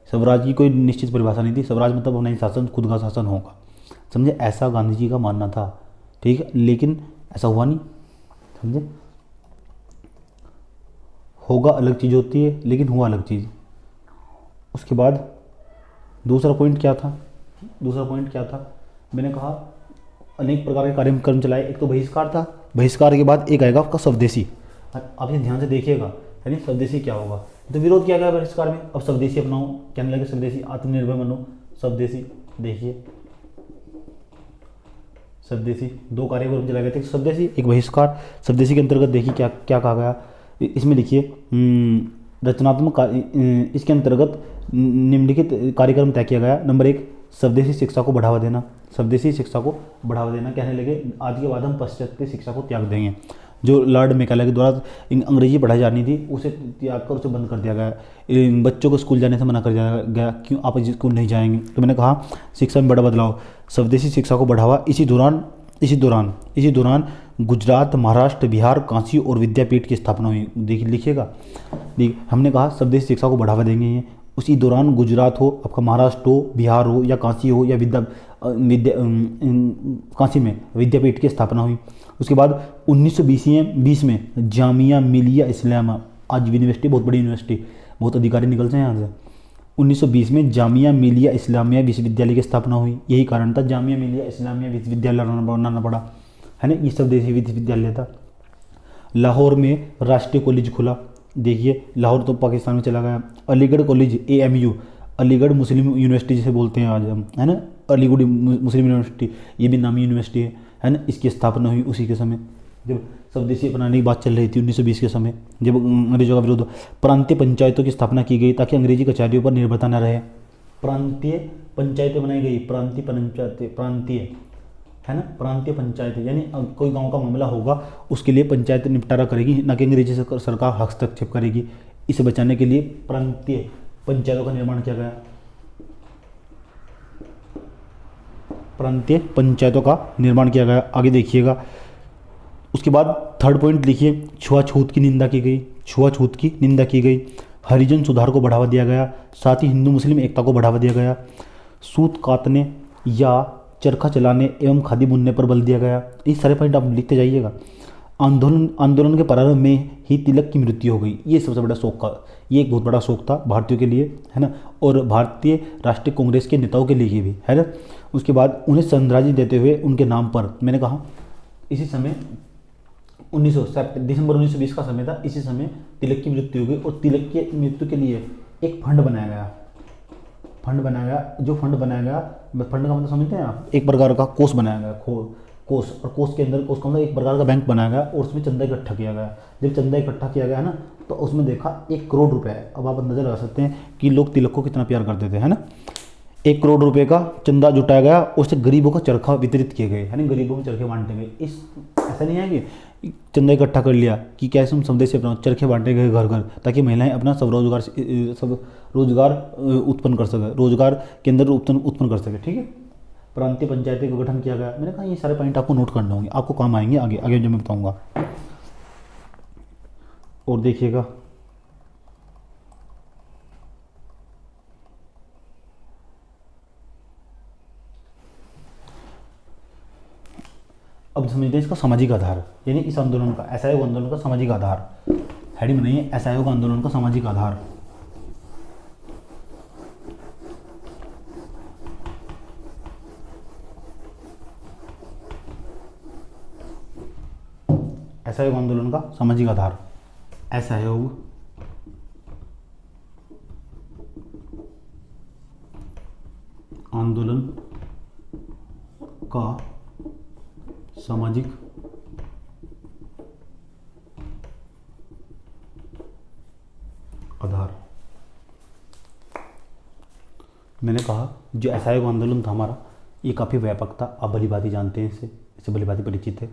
स्वराज की कोई निश्चित परिभाषा नहीं थी, स्वराज मतलब अपना ही शासन, खुद का शासन होगा, समझे। ऐसा गांधी जी का मानना था, ठीक है, लेकिन ऐसा हुआ नहीं, समझे। होगा अलग चीज़ होती है, लेकिन हुआ अलग चीज़। उसके बाद दूसरा पॉइंट क्या था, मैंने कहा अनेक प्रकार के कार्यक्रम चलाए। एक तो बहिष्कार था, बहिष्कार के बाद एक आएगा आपका स्वदेशी। आप ये ध्यान से देखिएगा, यानी स्वदेशी क्या होगा, तो विरोध किया गया बहिष्कार में। अब स्वदेशी अपनाओ, कहने लगे स्वदेशी, आत्मनिर्भर बनो, स्वदेशी। देखिए स्वदेशी 2 कार्यक्रम चलाए गए थे, स्वदेशी एक बहिष्कार। स्वदेशी के अंतर्गत देखिए क्या कहा गया, इसमें लिखिए रचनात्मक इसके अंतर्गत निम्नलिखित कार्यक्रम तय किया गया। नंबर 1 स्वदेशी शिक्षा को बढ़ावा देना, स्वदेशी शिक्षा को बढ़ावा देना। कहने लगे आज के बाद हम पाश्चात्य शिक्षा को त्याग देंगे। जो लॉर्ड मैकाले के द्वारा अंग्रेजी पढ़ाई जानी थी उसे त्याग कर उसे बंद कर दिया गया। बच्चों को स्कूल जाने से मना कर दिया गया, क्यों, आप स्कूल नहीं जाएंगे। तो मैंने कहा शिक्षा में बड़ा बदलाव, स्वदेशी शिक्षा को बढ़ावा। इसी दौरान गुजरात, महाराष्ट्र, बिहार, काशी और विद्यापीठ की स्थापना हुई। देखिए लिखिएगा, हमने कहा स्वदेशी शिक्षा को बढ़ावा देंगे ये। उसी दौरान गुजरात हो, आपका महाराष्ट्र हो, बिहार हो, या काशी हो, या काशी में विद्यापीठ की स्थापना हुई। उसके बाद 1920 में जामिया मिलिया इस्लामिया, आज यूनिवर्सिटी, बहुत बड़ी यूनिवर्सिटी, बहुत अधिकारी निकलते हैं यहाँ से। 1920 में जामिया मिलिया इस्लामिया विश्वविद्यालय की स्थापना हुई। यही कारण था जामिया मिलिया इस्लामिया विश्वविद्यालय बनाना पड़ा, है ना। ये स्वदेशी विश्वविद्यालय था। लाहौर में राष्ट्रीय कॉलेज खुला। देखिए लाहौर तो पाकिस्तान में चला गया। अलीगढ़ कॉलेज AMU, अलीगढ़ मुस्लिम यूनिवर्सिटी जिसे बोलते हैं आज हम, है ना, अलीगढ़ मुस्लिम यूनिवर्सिटी, ये भी नामी यूनिवर्सिटी है ना। इसकी स्थापना हुई उसी के समय जब स्वदेशी अपनाने की बात चल रही थी, 1920 के समय, जब अंग्रेजों का विरोध। प्रांतीय पंचायतों की स्थापना की गई ताकि अंग्रेजी कचहरियों पर निर्भरता न रहे। प्रांतीय पंचायतें बनाई गई, प्रांतीय है ना, प्रांतीय पंचायत, यानी कोई गांव का मामला होगा उसके लिए पंचायत निपटारा करेगी, ना कि अंग्रेजी सरकार हस्तक्षेप करेगी। इसे बचाने के लिए प्रांतीय पंचायतों का निर्माण किया गया। प्रांतीय पंचायतों का निर्माण किया गया। आगे देखिएगा, उसके बाद 3rd पॉइंट लिखिए, छुआछूत की निंदा की गई। हरिजन सुधार को बढ़ावा दिया गया। साथ ही हिंदू मुस्लिम एकता को बढ़ावा दिया गया। सूत कातने या चरखा चलाने एवं खादी बुनने पर बल दिया गया। ये सारे पॉइंट आप लिखते जाइएगा। आंदोलन आंदोलन के प्रारंभ में ही तिलक की मृत्यु हो गई। ये सबसे बड़ा शोक का, ये एक बहुत बड़ा शोक था भारतीयों के लिए, है ना, और भारतीय राष्ट्रीय कांग्रेस के नेताओं के लिए भी, है ना। उसके बाद उन्हें श्रद्धांजलि देते हुए उनके नाम पर, मैंने कहा इसी समय 1900 दिसंबर 1920 का समय था, इसी समय तिलक की मृत्यु हो गई और तिलक की मृत्यु के लिए एक फंड बनाया गया। जो फंड बनाया गया, फंड का मतलब समझते हैं आप, एक प्रकार का कोष बनाया गया, कोष, और कोष के अंदर, कोष का मतलब एक प्रकार का बैंक बनाया गया और उसमें चंदा इकट्ठा किया गया। जब चंदा इकट्ठा किया गया है ना, तो उसमें देखा 1 करोड़ रुपए है। अब आप अंदाजा लगा सकते हैं कि लोग तिलक को कितना प्यार करते थे, है ना। 1 करोड़ रुपए का चंदा जुटाया गया, उससे गरीबों को चरखा वितरित किए गए, है ना, गरीबों में चरखे बांटे गए। इस ऐसा नहीं है कि चंदा इकट्ठा कर लिया कि कैसे हम संदेश से अपना चरखे बांटे गए घर घर, ताकि महिलाएं अपना सब रोजगार उत्पन्न कर सके, रोजगार के अंदर उत्पन्न कर सके, ठीक है। प्रांतीय पंचायतें का गठन किया गया। मैंने कहा ये सारे पॉइंट आपको नोट करने होंगे, आपको काम आएंगे आगे आगे जो मैं बताऊंगा। और देखिएगा, अब समझते हैं इसका सामाजिक आधार, यानी इस आंदोलन का, असहयोग आंदोलन का सामाजिक आधार। हेडिंग बनाइए, असहयोग आंदोलन का सामाजिक आधार। असहयोग आंदोलन का सामाजिक आधार, असहयोग आंदोलन का सामाजिक आधार। मैंने कहा जो असहयोग आंदोलन था हमारा, ये काफ़ी व्यापक था, आप भली भांति जानते हैं, इससे भली भांति परिचित है।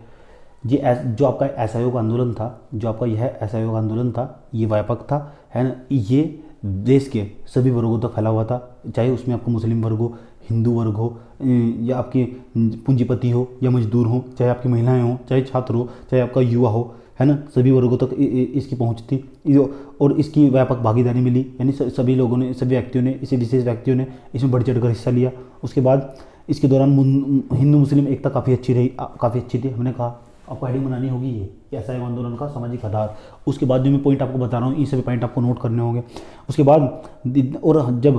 जो आपका असहयोग आंदोलन था, जो आपका यह असहयोग आंदोलन था, ये व्यापक था, है ना। ये देश के सभी वर्गों तक फैला हुआ था, चाहे उसमें आपका मुस्लिम वर्ग हो, हिंदू वर्ग हो, या आपके पूंजीपति हो या मजदूर हो, चाहे आपकी महिलाएं हो, चाहे छात्र हो, चाहे आपका युवा हो, है ना, सभी वर्गों तक इसकी पहुंच थी और इसकी व्यापक भागीदारी मिली, यानी सभी लोगों ने, सभी व्यक्तियों ने, इसी विशेष व्यक्तियों ने इसमें बढ़ चढ़ कर हिस्सा लिया। उसके बाद इसके दौरान हिंदू मुस्लिम एकता काफ़ी अच्छी रही, काफ़ी अच्छी थी। हमने कहा आपको हेडिंग बनानी होगी ये कि असहयोग आंदोलन का सामाजिक आधार। उसके बाद जो मैं पॉइंट आपको बता रहा हूँ, ये सभी पॉइंट आपको नोट करने होंगे। उसके बाद और जब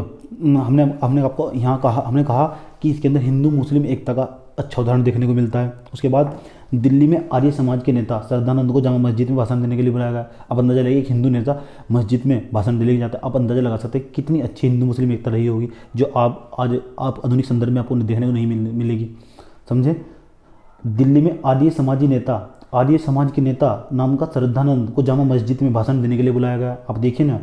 हमने आपको यहाँ कहा, हमने कहा कि इसके अंदर हिंदू मुस्लिम एकता का अच्छा उदाहरण देखने को मिलता है। उसके बाद दिल्ली में आर्य समाज के नेता श्रद्धानंद को जामा मस्जिद में भाषण देने के लिए बुलाया गया। अब अंदाजा लगाइए, एक हिंदू नेता मस्जिद में भाषण देने जाता है। आप अंदाजा लगा सकते हैं कितनी अच्छी हिंदू मुस्लिम एकता रही होगी, जो आप आधुनिक संदर्भ में आपको देखने को नहीं मिलेगी, समझे। दिल्ली में आर्य समाज के नेता नाम का श्रद्धानंद को जामा मस्जिद में भाषण देने के लिए बुलाया गया। आप देखिए ना,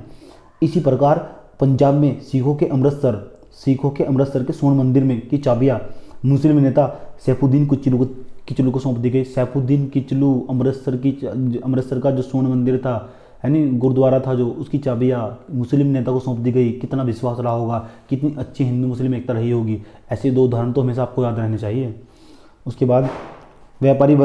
इसी प्रकार पंजाब में सीखों के अमृतसर के स्वर्ण मंदिर में की चाबियां मुस्लिम नेता सैफुद्दीन किचलू को सौंप दी गई। सैफुद्दीन किचलू, अमृतसर का जो स्वर्ण मंदिर था, यानी गुरुद्वारा था जो, उसकी चाबियां मुस्लिम नेता को सौंप दी गई। कितना विश्वास रहा होगा, कितनी अच्छी हिंदू मुस्लिम एकता रही होगी। ऐसे 2 उदाहरण तो हमेशा आपको याद रहने चाहिए। उसके बाद व्यापारी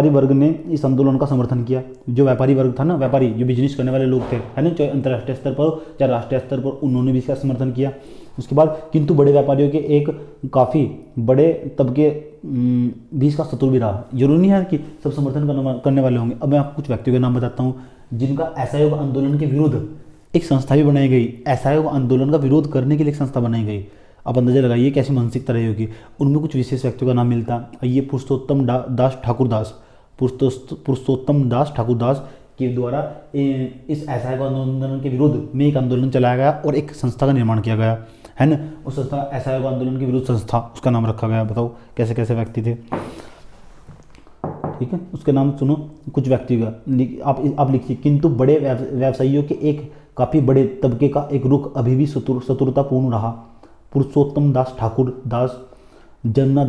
वर्ग ने इस आंदोलन का समर्थन किया। जो व्यापारी वर्ग था ना, व्यापारी जो बिजनेस करने वाले लोग थे, है ना, चाहे अंतर्राष्ट्रीय स्तर पर चाहे राष्ट्रीय स्तर पर, उन्होंने भी इसका समर्थन किया। उसके बाद किंतु बड़े व्यापारियों के एक काफ़ी बड़े तबके भी इसका शत्रु भी रहा। जरूरी नहीं है कि सब समर्थन करने वाले होंगे। अब मैं आपको कुछ व्यक्तियों के नाम बताता हूँ जिनका असहयोग आंदोलन के विरुद्ध एक संस्था भी बनाई गई। असहयोग आंदोलन का विरोध करने के लिए एक संस्था बनाई गई। आप अंदाजा लगाइए कैसी मानसिकता रही होगी। उनमें कुछ विशेष व्यक्तियों का नाम मिलता है। ये पुरुषोत्तम दास ठाकुरदास के द्वारा इस असहयोग आंदोलन के विरुद्ध में एक आंदोलन चलाया गया और एक संस्था का निर्माण किया गया, है ना। उस संस्था, असहयोग आंदोलन के विरुद्ध संस्था, उसका नाम रखा गया। बताओ कैसे कैसे व्यक्ति थे, ठीक है। उसके नाम सुनो कुछ व्यक्ति का, आप लिखिए। किंतु बड़े व्यवसायियों के एक काफ़ी बड़े तबके का एक रुख अभी भी शत्रुतापूर्ण रहा। पुरुषोत्तम दास ठाकुरदास, जमुना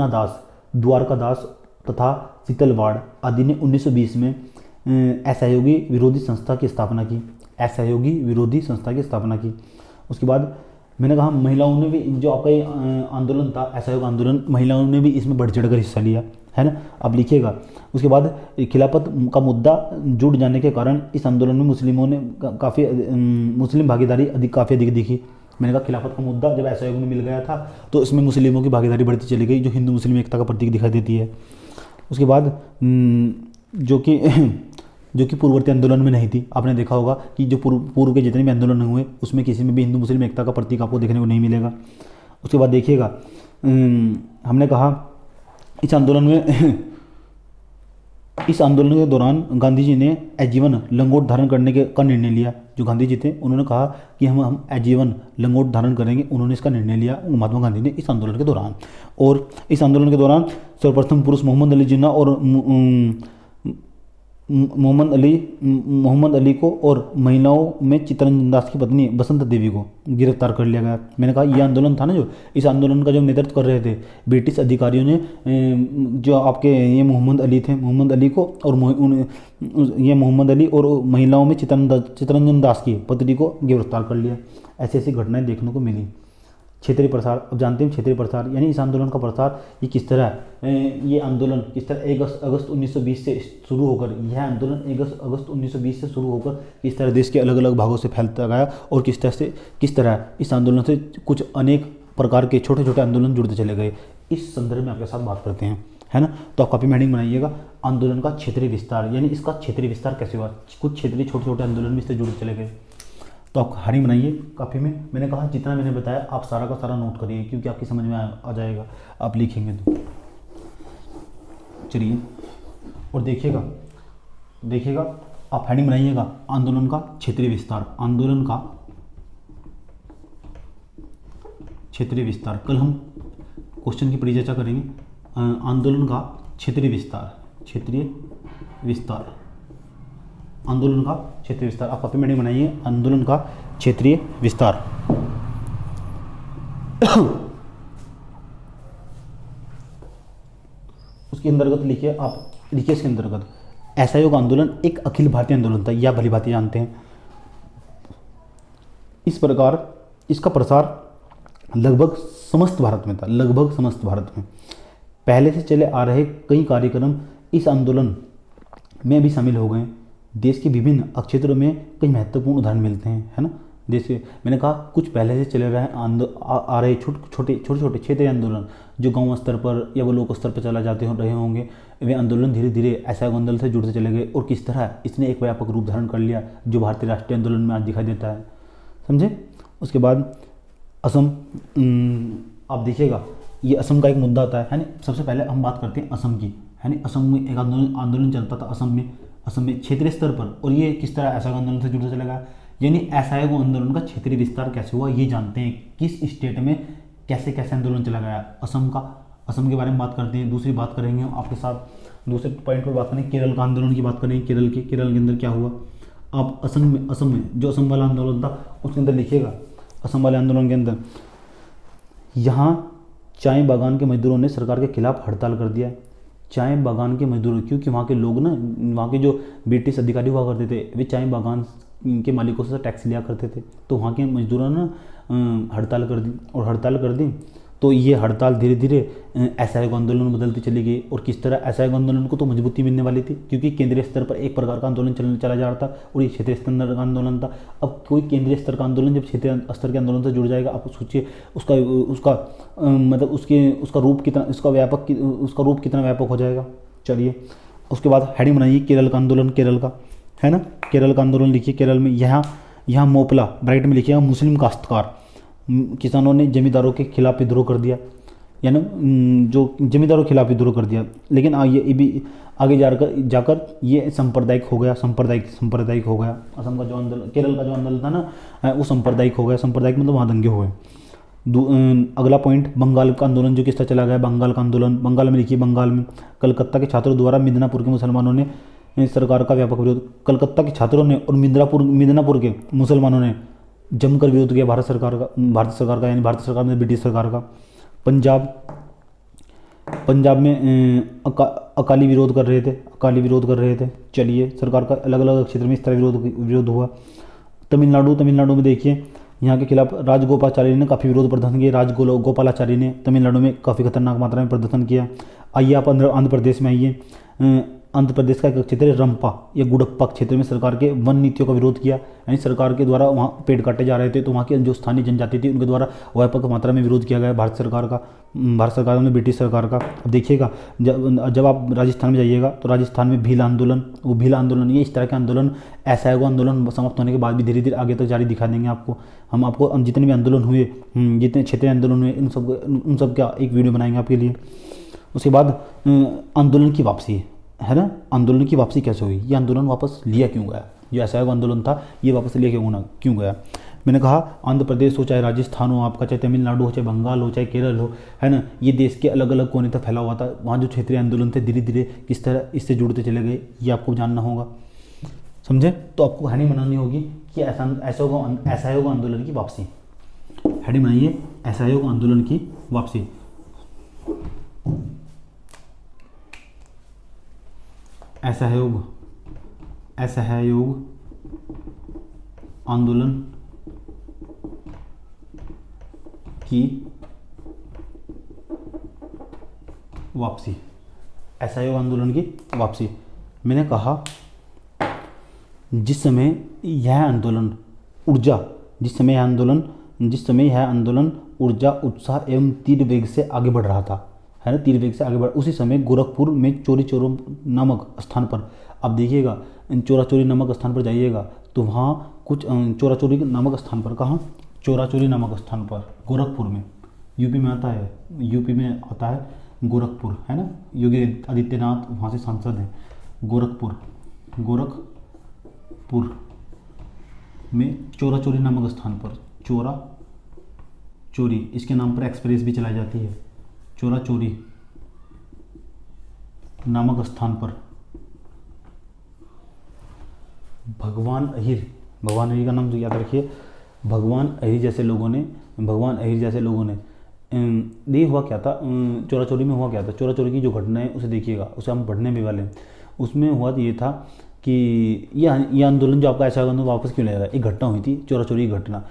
दास, द्वारका दास तथा शीतलवाड़ आदि ने 1920 में असहयोगी विरोधी संस्था की स्थापना की। उसके बाद मैंने कहा महिलाओं ने भी, जो आपका ये आंदोलन था असहयोग आंदोलन, महिलाओं ने भी इसमें बढ़ चढ़कर हिस्सा लिया, है ना। आप लिखिएगा। उसके बाद खिलाफत का मुद्दा जुड़ जाने के कारण इस आंदोलन में मुस्लिमों ने मुस्लिम भागीदारी काफ़ी अधिक दिखी। मैंने कहा खिलाफत का मुद्दा जब असहयोग में मिल गया था तो इसमें मुस्लिमों की भागीदारी बढ़ती चली गई, जो हिंदू मुस्लिम एकता का प्रतीक दिखाई देती है। उसके बाद जो कि जो कि पूर्ववर्ती आंदोलन में नहीं थी। आपने देखा होगा कि जो पूर्व के जितने भी आंदोलन हुए उसमें किसी में भी हिंदू मुस्लिम एकता का प्रतीक आपको देखने को नहीं मिलेगा। उसके बाद देखिएगा हमने कहा इस आंदोलन के दौरान गांधी जी ने आजीवन लंगोट धारण करने का निर्णय लिया। जो गांधी जी थे उन्होंने कहा कि हम आजीवन लंगोट धारण करेंगे, उन्होंने इसका निर्णय लिया महात्मा गांधी ने इस आंदोलन के दौरान। और इस आंदोलन के दौरान सर्वप्रथम पुरुष मोहम्मद अली जिन्ना और मोहम्मद अली को और महिलाओं में चित्तरंजन दास की पत्नी बसंत देवी को गिरफ्तार कर लिया गया। मैंने कहा यह आंदोलन था ना, जो इस आंदोलन का जो नेतृत्व कर रहे थे ब्रिटिश अधिकारियों ने, जो आपके ये मोहम्मद अली थे, मोहम्मद अली को और ये मोहम्मद अली और महिलाओं में चित्तरंजन दास की पत्नी को गिरफ्तार कर लिया। ऐसी ऐसी घटनाएं देखने को मिली। क्षेत्रीय प्रसार, अब जानते हैं क्षेत्रीय प्रसार यानी इस आंदोलन का प्रसार ये किस तरह ये आंदोलन किस तरह 1 अगस्त 1920 से शुरू होकर, यह आंदोलन 1 अगस्त 1920 से शुरू होकर किस तरह देश के अलग अलग भागों से फैलता गया और किस तरह इस आंदोलन से कुछ अनेक प्रकार के छोटे छोटे आंदोलन जुड़ते चले गए, इस संदर्भ में आपके साथ बात करते हैं, है ना। तो आप कॉपी में हेडिंग बनाइएगा आंदोलन का क्षेत्रीय विस्तार, यानी इसका क्षेत्रीय विस्तार कैसे हुआ, कुछ क्षेत्रीय छोटे छोटे आंदोलन भी इससे जुड़ते चले गए। तो आप हेडिंग बनाइए कॉपी में। मैंने कहा जितना मैंने बताया आप सारा का सारा नोट करिए, क्योंकि आपकी समझ में आ जाएगा आप लिखेंगे तो। चलिए और देखिएगा आप हेडिंग बनाइएगा आंदोलन का क्षेत्रीय विस्तार, आंदोलन का क्षेत्रीय विस्तार। कल हम क्वेश्चन की परिचर्चा करेंगे। आंदोलन का क्षेत्रीय विस्तार, आंदोलन का क्षेत्रीय विस्तार। आप कॉपी में हेडिंग बनाइए आंदोलन का क्षेत्रीय विस्तार। उसके अंतर्गत लिखिए, आप लिखिए इसके अंतर्गत असहयोग आंदोलन एक अखिल भारतीय आंदोलन था, यह भली भांति जानते हैं। इस प्रकार इसका प्रसार लगभग समस्त भारत में था, लगभग समस्त भारत में। पहले से चले आ रहे कई कार्यक्रम इस आंदोलन में भी शामिल हो गए। देश के विभिन्न क्षेत्रों में कई महत्वपूर्ण उदाहरण मिलते हैं, है ना। देश के मैंने कहा कुछ पहले से चले रहे आ रहे छोटे छोटे क्षेत्रीय आंदोलन जो गांव स्तर पर या वो लोक स्तर पर चला जाते रहे होंगे, वे आंदोलन धीरे धीरे असहयोग आंदोलन से जुड़ते चले गए और किस तरह इसने एक व्यापक रूप धारण कर लिया जो भारतीय राष्ट्रीय आंदोलन में आज दिखाई देता है, समझे। उसके बाद असम, आप देखिएगा ये असम का एक मुद्दा आता है ना। सबसे पहले हम बात करते हैं असम की, है ना। असम में एक आंदोलन चलता था असम में क्षेत्रीय स्तर पर, और ये किस तरह असहयोग आंदोलन से जुड़ता चला गया, यानी असहयोग आंदोलन का क्षेत्रीय विस्तार कैसे हुआ ये जानते हैं। किस स्टेट में कैसे कैसे आंदोलन चला गया असम के बारे में बात करते हैं। दूसरी बात करेंगे हम आपके साथ, दूसरे पॉइंट पर बात करेंगे केरल का आंदोलन की बात करेंगे। केरल के अंदर क्या हुआ। आप असम में जो असम वाला आंदोलन था उसके अंदर लिखिएगा, असम वाले आंदोलन के अंदर यहाँ चाय बागान के मजदूरों ने सरकार के खिलाफ हड़ताल कर दिया। चाय बागान के मजदूर, क्योंकि वहाँ के लोग ना, वहाँ के जो ब्रिटिश अधिकारी हुआ करते थे वे चाय बागान के मालिकों से टैक्स लिया करते थे, तो वहाँ के मजदूरों ने हड़ताल कर दी, और हड़ताल कर दी तो ये हड़ताल धीरे धीरे असहयोग आंदोलन में बदलती चली गई। और किस तरह असहयोग आंदोलन को तो मजबूती मिलने वाली थी, क्योंकि केंद्रीय स्तर पर एक प्रकार का आंदोलन चला जा रहा था और ये क्षेत्रीय स्तर का आंदोलन था। अब कोई केंद्रीय स्तर का आंदोलन जब क्षेत्रीय स्तर के आंदोलन से जुड़ जाएगा, आप सोचिए मतलब उसका रूप कितना व्यापक हो जाएगा। चलिए उसके बाद हेडिंग बनाइए केरल का आंदोलन, केरल का, है ना। केरल का आंदोलन लिखिए। केरल में यहाँ मोपला ब्राइट में लिखिए मुस्लिम काश्तकार किसानों ने जमींदारों के खिलाफ विद्रोह कर दिया, यानी जो जमींदारों के खिलाफ विद्रोह कर दिया। लेकिन ये भी आगे जाकर ये सांप्रदायिक हो गया, सांप्रदायिक हो गया। असम का जो आंदोलन, केरल का जो आंदोलन था ना, वो सांप्रदायिक हो गया। सांप्रदायिक मतलब वहाँ दंगे हो गए। अगला पॉइंट बंगाल का आंदोलन जो किस तरह चला गया। बंगाल का आंदोलन, बंगाल में लिखिए, बंगाल में कलकत्ता के छात्रों द्वारा मिदनापुर के मुसलमानों ने सरकार का व्यापक विरोध। कलकत्ता के छात्रों ने और मिदनापुर के मुसलमानों ने जमकर विरोध किया भारत सरकार का, यानी भारत सरकार में ब्रिटिश सरकार का। पंजाब में अकाली विरोध कर रहे थे। चलिए सरकार का अलग अलग क्षेत्र में इस तरह विरोध हुआ। तमिलनाडु में देखिए, यहाँ के खिलाफ राजगोपालाचारी ने काफ़ी विरोध प्रदर्शन किया। राजगोपालाचारी ने तमिलनाडु में काफ़ी खतरनाक मात्रा में प्रदर्शन किया। आइए आप आंध्र प्रदेश में आइए। आंध्र प्रदेश का एक क्षेत्र है रंपा या गुडप्पा क्षेत्र में सरकार के वन नीतियों का विरोध किया, यानी सरकार के द्वारा वहाँ पेड़ काटे जा रहे थे, तो वहाँ की जो स्थानीय जनजाति थी उनके द्वारा व्यापक मात्रा में विरोध किया गया भारत सरकार ने ब्रिटिश सरकार का। अब देखिएगा जब आप राजस्थान में जाइएगा तो राजस्थान में भील आंदोलन, वो भील आंदोलन, ये इस तरह के आंदोलन, असहयोग आंदोलन समाप्त होने के बाद भी धीरे धीरे आगे तक जारी दिखा देंगे आपको। हम आपको जितने भी आंदोलन हुए, जितने क्षेत्रीय आंदोलन हुए, उन सब का एक वीडियो बनाएंगे आपके लिए। उसके बाद आंदोलन की वापसी है ना, आंदोलन की वापसी कैसे हुई, ये आंदोलन वापस लिया क्यों गया, जो असहयोग आंदोलन था ये वापस लिया क्यों गया। मैंने कहा आंध्र प्रदेश हो, चाहे राजस्थान हो आपका, चाहे तमिलनाडु हो, चाहे बंगाल हो, चाहे केरल हो, है ना, ये देश के अलग अलग कोने तक फैला हुआ था। वहाँ जो क्षेत्रीय आंदोलन थे धीरे धीरे किस तरह इससे जुड़ते चले गए, ये आपको जानना होगा, समझे। तो आपको हेडिंग बनानी होगी कि असहयोग आंदोलन की वापसी। हेडिंग बनाइए, असहयोग आंदोलन की वापसी। असहयोग आंदोलन की वापसी, असहयोग आंदोलन की वापसी। मैंने कहा जिस समय यह आंदोलन ऊर्जा, उत्साह एवं तीव्र वेग से आगे बढ़ रहा था, है ना, तीव्र वेग से आगे बढ़, उसी समय गोरखपुर में चोरी नामक स्थान पर, अब देखिएगा चोरी नामक स्थान पर जाइएगा तो वहाँ कुछ चोरी नामक स्थान पर, कहाँ, चोरी नामक स्थान पर गोरखपुर में, यूपी में आता है गोरखपुर, है ना, योगी आदित्यनाथ वहाँ से सांसद हैं। गोरखपुर में चोरी नामक स्थान पर, चोरी इसके नाम पर एक्सप्रेस भी चलाई जाती है, चोरी नामक स्थान पर भगवान अहिर का नाम याद रखिए। भगवान अहिर जैसे लोगों ने ये हुआ क्या था, चोरी में हुआ क्या था, चोरी की जो घटना है उसे देखिएगा, उसे हम पढ़ने भी वाले हैं। उसमें हुआ ये था कि ये आंदोलन जो आपका ऐसा आंदोलन वापस क्यों ले रहा है, एक घटना हुई थी चोरी की घटना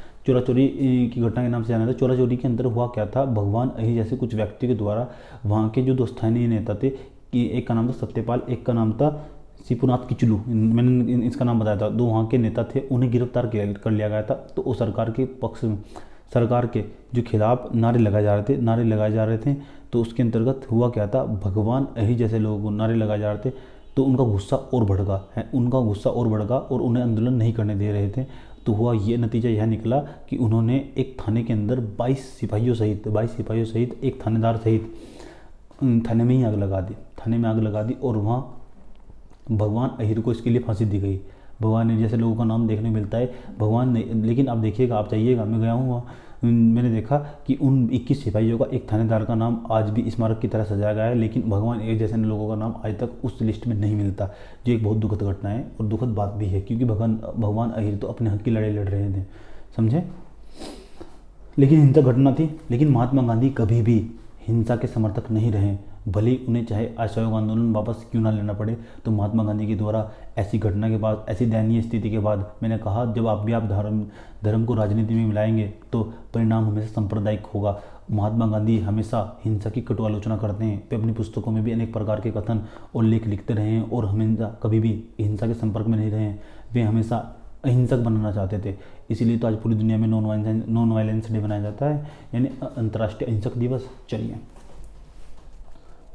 के नाम से जाना था। चोरी के अंदर हुआ क्या था, भगवान अहिर जैसे कुछ व्यक्ति के द्वारा वहाँ के जो दो स्थानीय नेता थे, कि एक का नाम था सत्यपाल, एक का नाम था शिपुनाथ किचलू, मैंने इसका नाम बताया था, दो वहाँ के नेता थे, उन्हें गिरफ्तार कर लिया गया था। तो वो सरकार के जो खिलाफ नारे लगाए जा रहे थे, तो उसके अंतर्गत हुआ क्या था, भगवान अहिर जैसे लोगों को नारे लगाए जा रहे थे, तो उनका गुस्सा और बढ़ गया और उन्हें आंदोलन नहीं करने दे रहे थे। तो हुआ ये, नतीजा यह निकला कि उन्होंने एक थाने के अंदर 22 सिपाहियों सहित एक थानेदार सहित थाने में आग लगा दी और वहाँ भगवान अहिर को इसके लिए फांसी दी गई। भगवान अहिर जैसे लोगों का नाम देखने मिलता है, लेकिन आप देखिएगा, आप जाइएगा, मैं गया हूँ वहाँ, मैंने देखा कि उन 21 सिपाहियों का एक थानेदार का नाम आज भी स्मारक की तरह सजाया गया है, लेकिन भगवान अहिर जैसे लोगों का नाम आज तक उस लिस्ट में नहीं मिलता, जो एक बहुत दुखद घटना है और दुखद बात भी है, क्योंकि भगवान अहिर तो अपने हक की लड़ाई लड़ रहे थे, समझे। लेकिन हिंसक घटना थी, लेकिन महात्मा गांधी कभी भी हिंसा के समर्थक नहीं रहे, भले ही उन्हें चाहे असहयोग आंदोलन वापस क्यों ना लेना पड़े। तो महात्मा गांधी के द्वारा ऐसी घटना के बाद, ऐसी दयनीय स्थिति के बाद, मैंने कहा जब आप धर्म को राजनीति में मिलाएंगे तो परिणाम हमेशा सांप्रदायिक होगा। महात्मा गांधी हमेशा हिंसा की कटु आलोचना करते हैं, वे अपनी पुस्तकों में भी अनेक प्रकार के कथन और लेख लिखते रहे हैं और हमेशा कभी भी हिंसा के संपर्क में नहीं रहे हैं, वे हमेशा अहिंसक बनाना चाहते थे। इसीलिए तो आज पूरी दुनिया में नॉन वायलेंस डे मनाया जाता है, यानी अंतर्राष्ट्रीय अहिंसक दिवस। चलिए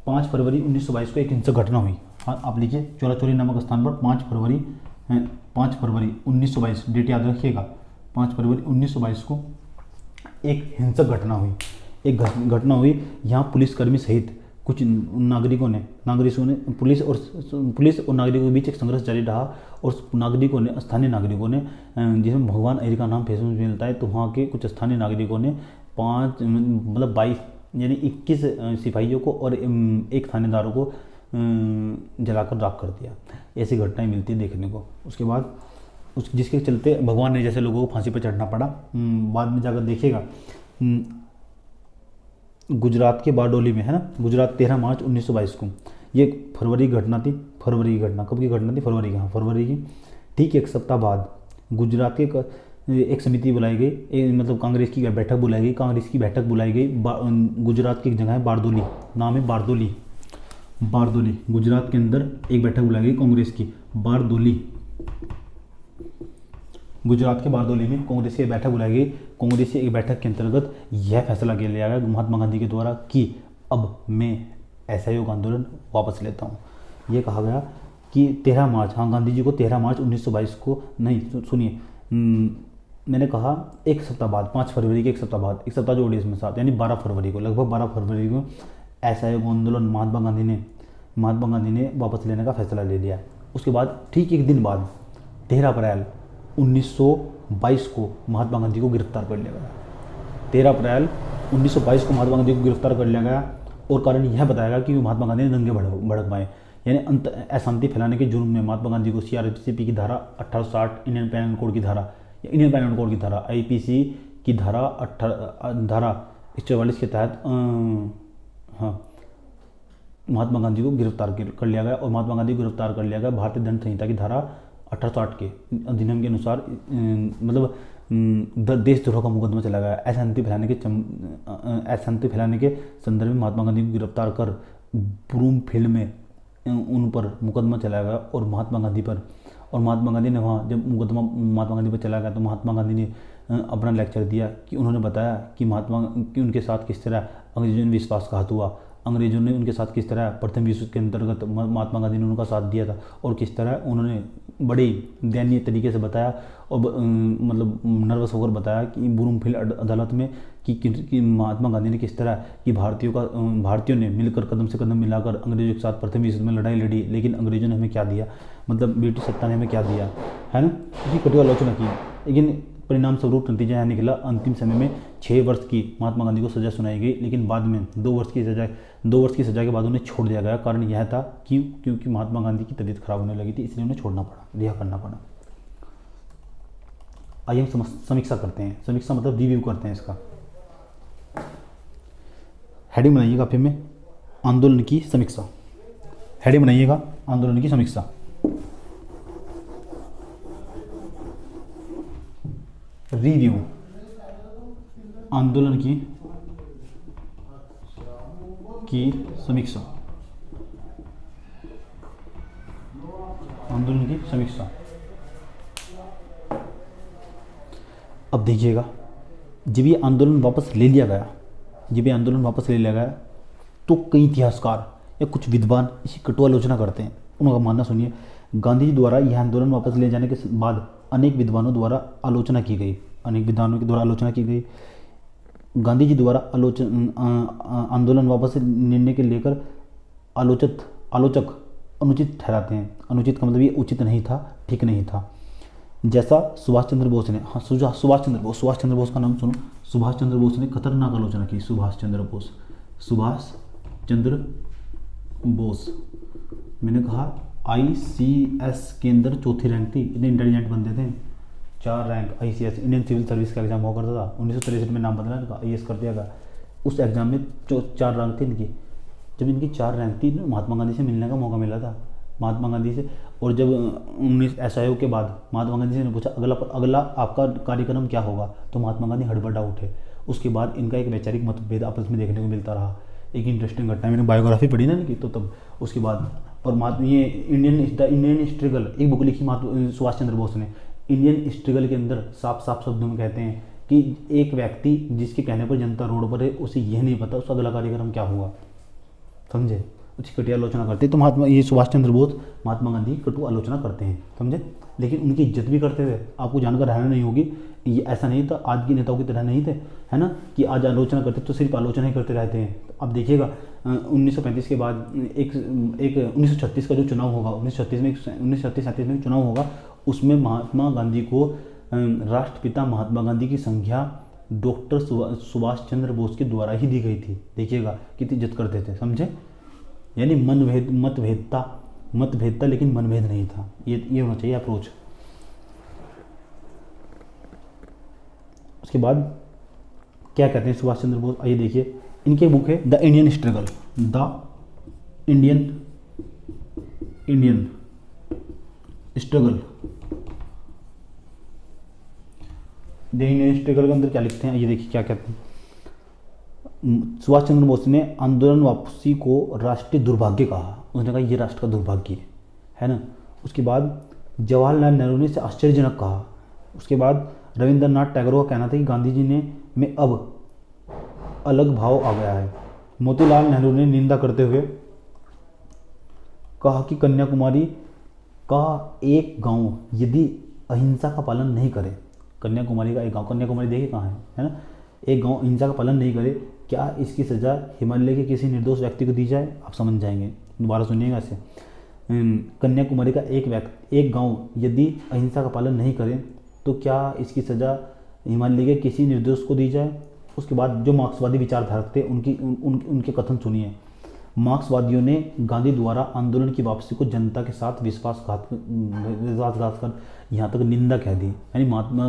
5 फरवरी 1922 को एक हिंसक घटना हुई। हाँ, आप लिखिए, चोरी नामक स्थान पर 5 फरवरी 1922, डेट याद रखिएगा, 5 फरवरी 1922 को एक हिंसक घटना हुई। यहाँ पुलिसकर्मी सहित कुछ नागरिकों ने पुलिस और नागरिकों के बीच एक संघर्ष जारी रहा और स्थानीय नागरिकों ने, जिसमें भगवान अहिर का नाम फेसबुक में मिलता है, तो वहाँ के कुछ स्थानीय नागरिकों ने 22 यानी 21 सिपाहियों को और एक थानेदारों को जलाकर राख कर दिया। ऐसी घटनाएं मिलती है देखने को। उसके बाद जिसके चलते भगवान ने जैसे लोगों को फांसी पर चढ़ना पड़ा। बाद में जाकर देखिएगा गुजरात के बारडोली में, है ना, गुजरात 13 मार्च 1922 को, ये फरवरी की घटना थी। फरवरी की ठीक एक सप्ताह बाद गुजरात के एक समिति बुलाई गई, मतलब कांग्रेस की बैठक बुलाई गई। गुजरात की एक जगह है बारडोली, नाम है बारदोली, गुजरात के अंदर एक बैठक बुलाई गई कांग्रेस की, बारदोली, गुजरात के बारदोली में कांग्रेस की बैठक बुलाई गई। कांग्रेस की एक बैठक के अंतर्गत यह फैसला किया गया महात्मा गांधी के द्वारा कि अब मैं असहयोग आंदोलन वापस लेता हूँ। ये कहा गया कि 13 मार्च, हाँ गांधी जी को 13 मार्च 1922 को, नहीं सुनिए, मैंने कहा एक सप्ताह बाद, 5 फरवरी के एक सप्ताह बाद, एक सप्ताह जोड़िए इसमें साथ, यानी 12 फरवरी को, लगभग 12 फरवरी को असहयोग आंदोलन महात्मा गांधी ने वापस लेने का फैसला ले लिया। उसके बाद ठीक एक दिन बाद 13 अप्रैल 1922 को महात्मा गांधी को गिरफ्तार कर लिया गया। 13 अप्रैल 1922 को महात्मा गांधी को गिरफ्तार कर लिया गया और कारण यह बताया गया कि महात्मा गांधी ने दंगे भड़क पाए, यानी अशांति फैलाने के जुर्म में महात्मा गांधी को सीआरपीसी की धारा 1860, इंडियन पेनल कोड की धारा आईपीसी की धारा 144 के तहत हाँ महात्मा गांधी को गिरफ्तार कर लिया गया। और महात्मा गांधी को गिरफ्तार कर लिया गया भारतीय दंड संहिता की धारा 1860 के अधिनियम के अनुसार, मतलब देशद्रोह का मुकदमा चला गया। अशांति फैलाने के संदर्भ में महात्मा गांधी को गिरफ्तार कर ब्रूमफील्ड में उन पर मुकदमा चलाया गया और महात्मा गांधी ने वहाँ जब मुकदमा महात्मा गांधी पर चला गया तो महात्मा गांधी ने अपना लेक्चर दिया कि उन्होंने बताया कि उनके साथ किस तरह अंग्रेजों ने विश्वासघात हुआ, अंग्रेजों ने उनके साथ किस तरह प्रथम विश्व के अंतर्गत महात्मा गांधी ने उनका साथ दिया था और किस तरह उन्होंने बड़ी दयनीय तरीके से बताया और मतलब नर्वस होकर बताया कि ब्रूमफील्ड अदालत में कि महात्मा गांधी ने किस तरह कि भारतीयों ने मिलकर कदम से कदम मिलाकर अंग्रेजों के साथ प्रथम विश्व में लड़ाई लड़ी, लेकिन अंग्रेजों ने हमें क्या दिया, मतलब ब्रिटिश सत्ता ने हमें क्या दिया, है ना। इसकी कटु आलोचना की, लेकिन परिणाम स्वरूप नतीजा यह निकला, अंतिम समय में 6 वर्ष की महात्मा गांधी को सजा सुनाई गई, लेकिन बाद में 2 वर्ष की सजा के बाद उन्हें छोड़ दिया गया। कारण यह था क्योंकि महात्मा गांधी की तबीयत खराब होने लगी थी, इसलिए उन्हें छोड़ना पड़ा, रिहा करना पड़ा। आइए हम समीक्षा करते हैं। समीक्षा मतलब रिव्यू करते हैं इसका। हेडिंग बनाइएगा फिर में आंदोलन की समीक्षा, हेडिंग बनाइएगा आंदोलन की समीक्षा। रिव्यू, आंदोलन की समीक्षा, आंदोलन की समीक्षा। अब देखिएगा, जब ये आंदोलन वापस ले लिया गया तो कई इतिहासकार या कुछ विद्वान इसकी कटु आलोचना करते हैं। उनका मानना सुनिए, गांधी जी द्वारा यह आंदोलन वापस ले जाने के बाद अनेक विद्वानों द्वारा आलोचना की गई, गांधी जी द्वारा आंदोलन वापस लेने के लेकर आलोचक अनुचित ठहराते हैं। अनुचित का मतलब ये उचित नहीं था, ठीक नहीं था। जैसा सुभाष चंद्र बोस ने, हाँ सुभाष चंद्र बोस का नाम सुनो। सुभाष चंद्र बोस ने खतरनाक आलोचना की। सुभाष चंद्र बोस, मैंने कहा ICS के अंदर 4थी रैंक थी, इतने इंटेलिजेंट बनते थे। 4 rank ICS, Indian civil service का एग्जाम हुआ करता था। 1963 में नाम बदला इनका, IAS कर दिया गया। उस एग्जाम में 4 रैंक थी इनकी। जब इनकी 4 रैंक थी, महात्मा गांधी से मिलने का मौका मिला था, महात्मा गांधी से। और जब 19 असहयोग के बाद महात्मा गांधी से ने पूछा अगला आपका कार्यक्रम क्या होगा, तो महात्मा गांधी हड़बड़ा उठे। उसके बाद इनका एक वैचारिक मतभेद आपस में देखने को मिलता रहा। एक इंटरेस्टिंग घटना, मैंने बायोग्राफी पढ़ी ना इनकी, तो तब उसके बाद और ये इंडियन स्ट्रगल, एक बुक लिखी सुभाष चंद्र बोस ने। इंडियन स्ट्रगल के अंदर साफ शब्दों में कहते हैं कि एक व्यक्ति जिसके कहने पर जनता रोड पर है, उसे यह नहीं पता उसका अगला कार्यक्रम क्या हुआ, समझे। उसकी कटु आलोचना करते हैं। तो ये सुभाष चंद्र बोस महात्मा गांधी की कटु आलोचना करते हैं, समझे, लेकिन उनकी इज्जत भी करते थे। आपको जानकर हैरानी नहीं होगी, ये ऐसा नहीं था, आज के नेताओं की तरह नहीं थे, है ना, कि आज आलोचना करते तो सिर्फ आलोचना ही करते रहते हैं। अब देखिएगा 1935 के बाद एक 1936 का जो चुनाव होगा, 1936 में चुनाव होगा, उसमें महात्मा गांधी को राष्ट्रपिता महात्मा गांधी की संज्ञा डॉक्टर सुभाष चंद्र बोस के द्वारा ही दी गई थी। देखिएगा कितनी इज्जत करते थे, समझे। यानी मतभेद था लेकिन मनभेद नहीं था। ये होना चाहिए अप्रोच। उसके बाद क्या कहते हैं सुभाष चंद्र बोस, आइए देखिए, इनकी बुक है the Indian struggle, the Indian struggle. The Indian struggle के अंदर क्या लिखते हैं, ये देखिए क्या कहते हैं। सुभाष चंद्र बोस ने आंदोलन वापसी को राष्ट्रीय दुर्भाग्य कहा। उसने कहा ये राष्ट्र का दुर्भाग्य है ना। उसके बाद जवाहरलाल नेहरू ने इसे आश्चर्यजनक कहा। उसके बाद रविंद्रनाथ टैगोर का कहना था कि गांधी जी ने में अब अलग भाव आ गया है। मोतीलाल नेहरू ने निंदा करते हुए कहा कि कन्याकुमारी का एक गांव यदि अहिंसा का पालन नहीं करे, कन्याकुमारी का एक गांव, कन्याकुमारी देखिए कहाँ है ना, एक गांव अहिंसा का पालन नहीं करे, क्या इसकी सज़ा हिमालय के किसी निर्दोष व्यक्ति को दी जाए? आप समझ जाएंगे, दोबारा सुनिएगा इसे। कन्याकुमारी का एक गांव यदि अहिंसा का पालन नहीं करे तो क्या इसकी सज़ा हिमालय के किसी निर्दोष को दी जाए? उसके बाद जो मार्क्सवादी विचारधारक थे उनके कथन सुनिए। मार्क्सवादियों ने गांधी द्वारा आंदोलन की वापसी को जनता के साथ विश्वासघात कर यहाँ तक निंदा कह दी। यानी महात्मा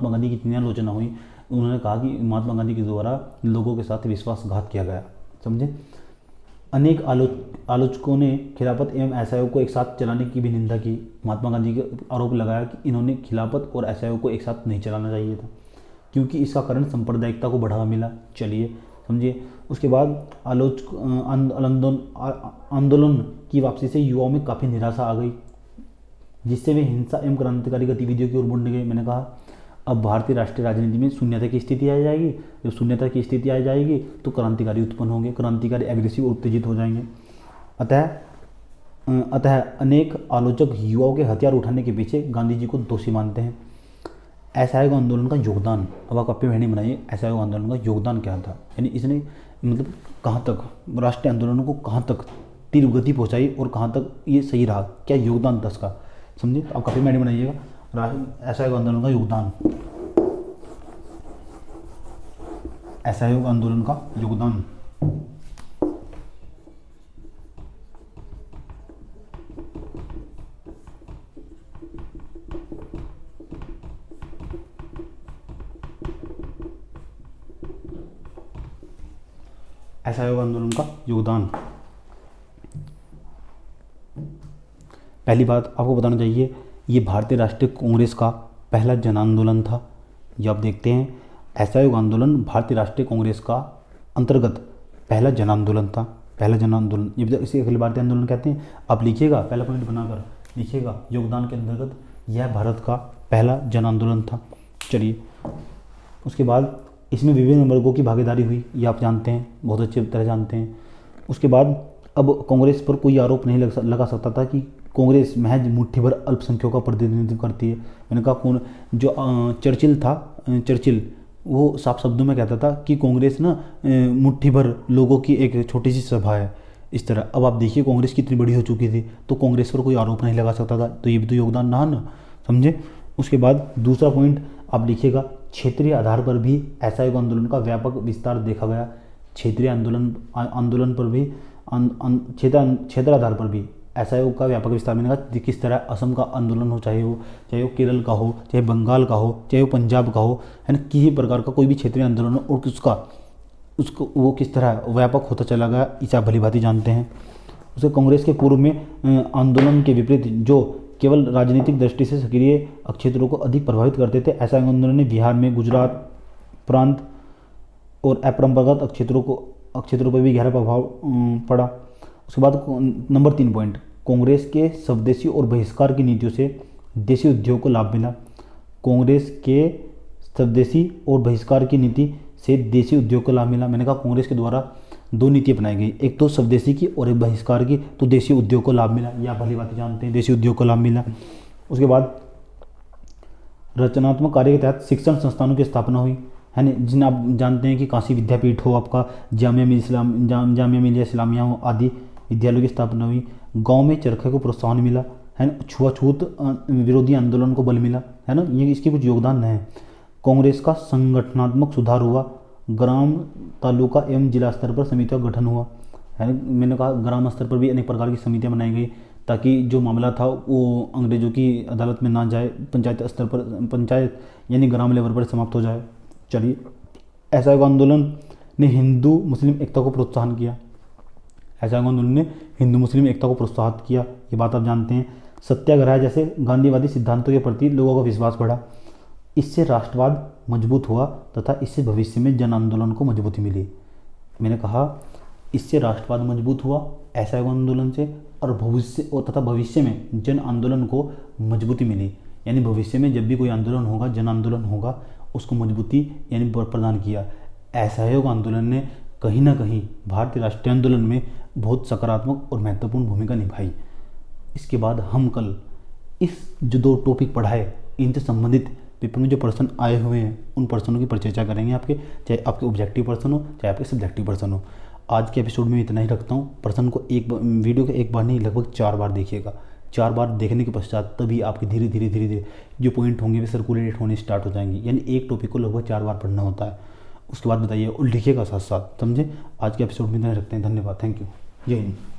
गांधी की इतनी आलोचना हुई, उन्होंने कहा कि महात्मा गांधी के द्वारा लोगों के साथ विश्वासघात किया गया। समझे। अनेक आलोचकों ने खिलाफत एवं असहयोग को एक साथ चलाने की भी निंदा की। महात्मा गांधी का आरोप लगाया कि इन्होंने खिलाफत और असहयोग को एक साथ नहीं चलाना चाहिए था, क्योंकि इसका कारण सांप्रदायिकता को बढ़ावा मिला। चलिए समझिए। उसके बाद आंदोलन की वापसी से युवाओं में काफ़ी निराशा आ गई, जिससे वे हिंसा एवं क्रांतिकारी गतिविधियों की ओर मुड़ने गए। मैंने कहा अब भारतीय राष्ट्रीय राजनीति में शून्यता की स्थिति आ जाएगी। जब शून्यता की स्थिति आ जाएगी तो क्रांतिकारी उत्पन्न होंगे, क्रांतिकारी एग्रेसिव और उत्तेजित हो जाएंगे। अतः अनेक आलोचक युवाओं के हथियार उठाने के पीछे गांधी जी को दोषी मानते हैं। असहयोग आंदोलन का योगदान, अब आप अपनी बहनी बनाइए, असहयोग आंदोलन का योगदान क्या था, यानी इसने मतलब कहाँ तक राष्ट्रीय आंदोलनों को कहाँ तक तीव्र गति पहुँचाई और कहाँ तक ये सही रहा, क्या योगदान था इसका, समझिए। तो आप काफ़ी बहनी बनाइएगा, असहयोग आंदोलन का योगदान, असहयोग आंदोलन का योगदान। असहयोग आंदोलन का योगदान। पहली बात आपको बताना चाहिए, ये भारतीय राष्ट्रीय कांग्रेस का पहला जन आंदोलन था। ये आप देखते हैं, असहयोग आंदोलन भारतीय राष्ट्रीय कांग्रेस का अंतर्गत पहला जन आंदोलन था। पहला जन आंदोलन, ये इसे अखिल भारतीय आंदोलन कहते हैं। आप लिखिएगा, पहला पॉइंट बनाकर लिखिएगा, योगदान के अंतर्गत यह भारत का पहला जन आंदोलन था। चलिए, उसके बाद इसमें विभिन्न वर्गों की भागीदारी हुई, ये आप जानते हैं, बहुत अच्छी तरह जानते हैं। उसके बाद अब कांग्रेस पर कोई आरोप नहीं लगा सकता था कि कांग्रेस महज मुट्ठी भर अल्पसंख्यकों का प्रतिनिधित्व करती है। मैंने कहा कौन, जो चर्चिल वो साफ शब्दों में कहता था कि कांग्रेस ना मुट्ठी भर लोगों की एक छोटी सी सभा है, इस तरह। अब आप देखिए कांग्रेस कितनी बड़ी हो चुकी थी, तो कांग्रेस पर कोई आरोप नहीं लगा सकता था, तो ये भी तो योगदान ना, समझे। उसके बाद दूसरा पॉइंट आप लिखिएगा, क्षेत्रीय आधार पर भी असहयोग आंदोलन का व्यापक विस्तार देखा गया। क्षेत्रीय आंदोलन पर भी क्षेत्र आधार पर भी असहयोग का व्यापक विस्तार। मैंने कहा किस तरह असम का आंदोलन हो, चाहे वो केरल का हो, चाहे बंगाल का हो, चाहे वो पंजाब का हो, है ना, किसी प्रकार का कोई भी क्षेत्रीय आंदोलन हो और उसको वो किस तरह व्यापक होता चला गया, इसे आप भली भांति जानते हैं। उसे कांग्रेस के पूर्व में आंदोलन के विपरीत जो केवल राजनीतिक दृष्टि से सक्रिय क्षेत्रों को अधिक प्रभावित करते थे, ऐसा आंदोलन ने बिहार में गुजरात प्रांत और अपरंपरागत क्षेत्रों पर भी गहरा प्रभाव पड़ा। उसके बाद नंबर 3 पॉइंट, कांग्रेस के स्वदेशी और बहिष्कार की नीतियों से देशी उद्योग को लाभ मिला। कांग्रेस के स्वदेशी और बहिष्कार की नीति से देशी उद्योग को लाभ मिला। मैंने कहा कांग्रेस के द्वारा 2 नीति अपनाई गई, एक तो स्वदेशी की और एक बहिष्कार की, तो देशी उद्योग को लाभ मिला। ये आप भली बात जानते हैं, देशी उद्योग को लाभ मिला। उसके बाद रचनात्मक कार्य के तहत शिक्षण संस्थानों की स्थापना हुई, है ना, जिन्हें आप जानते हैं कि काशी विद्यापीठ हो, आपका जामिया मिलिया इस्लामिया हो, आदि विद्यालयों की स्थापना हुई। गाँव में चरखे को प्रोत्साहन मिला, है ना, छुआछूत विरोधी आंदोलन को बल मिला, है ना, ये इसके कुछ योगदान है। कांग्रेस का संगठनात्मक सुधार हुआ, ग्राम, तालुका एवं जिला स्तर पर समितियों का गठन हुआ, है। मैंने कहा ग्राम स्तर पर भी अनेक प्रकार की समितियां बनाई गई ताकि जो मामला था वो अंग्रेजों की अदालत में ना जाए, पंचायत स्तर पर, पंचायत यानी ग्राम लेवल पर समाप्त हो जाए। चलिए, असहयोग आंदोलन ने हिंदू मुस्लिम एकता को प्रोत्साहन किया। असहयोग आंदोलन ने हिंदू मुस्लिम एकता को प्रोत्साहित किया, ये बात आप जानते हैं। सत्याग्रह जैसे गांधीवादी सिद्धांतों के प्रति लोगों का विश्वास बढ़ा, इससे राष्ट्रवाद मजबूत हुआ तथा इससे भविष्य में जन आंदोलन को मजबूती मिली। मैंने कहा इससे राष्ट्रवाद मजबूत हुआ असहयोग आंदोलन से, और भविष्य और तथा भविष्य में जन आंदोलन को मजबूती मिली। यानी भविष्य में जब भी कोई आंदोलन होगा, जन आंदोलन होगा, उसको मजबूती यानी प्रदान किया। असहयोग आंदोलन ने कहीं ना कहीं भारतीय राष्ट्रीय आंदोलन में बहुत सकारात्मक और महत्वपूर्ण भूमिका निभाई। इसके बाद हम कल इस जो 2 टॉपिक पढ़ाए, इनसे संबंधित पेपर में जो प्रश्न आए हुए हैं उन प्रश्नों की परिचर्चा करेंगे आपके, चाहे आपके ऑब्जेक्टिव प्रश्न हो चाहे आपके सब्जेक्टिव प्रश्न हो। आज के एपिसोड में इतना ही रखता हूँ। प्रश्न को वीडियो के एक बार नहीं, लगभग 4 बार देखिएगा। 4 बार देखने के पश्चात तभी आपके धीरे धीरे जो पॉइंट होंगे वे सर्कुलेट होने स्टार्ट हो जाएंगे। यानी एक टॉपिक को लगभग 4 बार पढ़ना होता है। उसके बाद बताइए और लिखिएगा साथ साथ, समझे। आज के एपिसोड में इतना ही रखते हैं। धन्यवाद, थैंक यू, जय हिंद।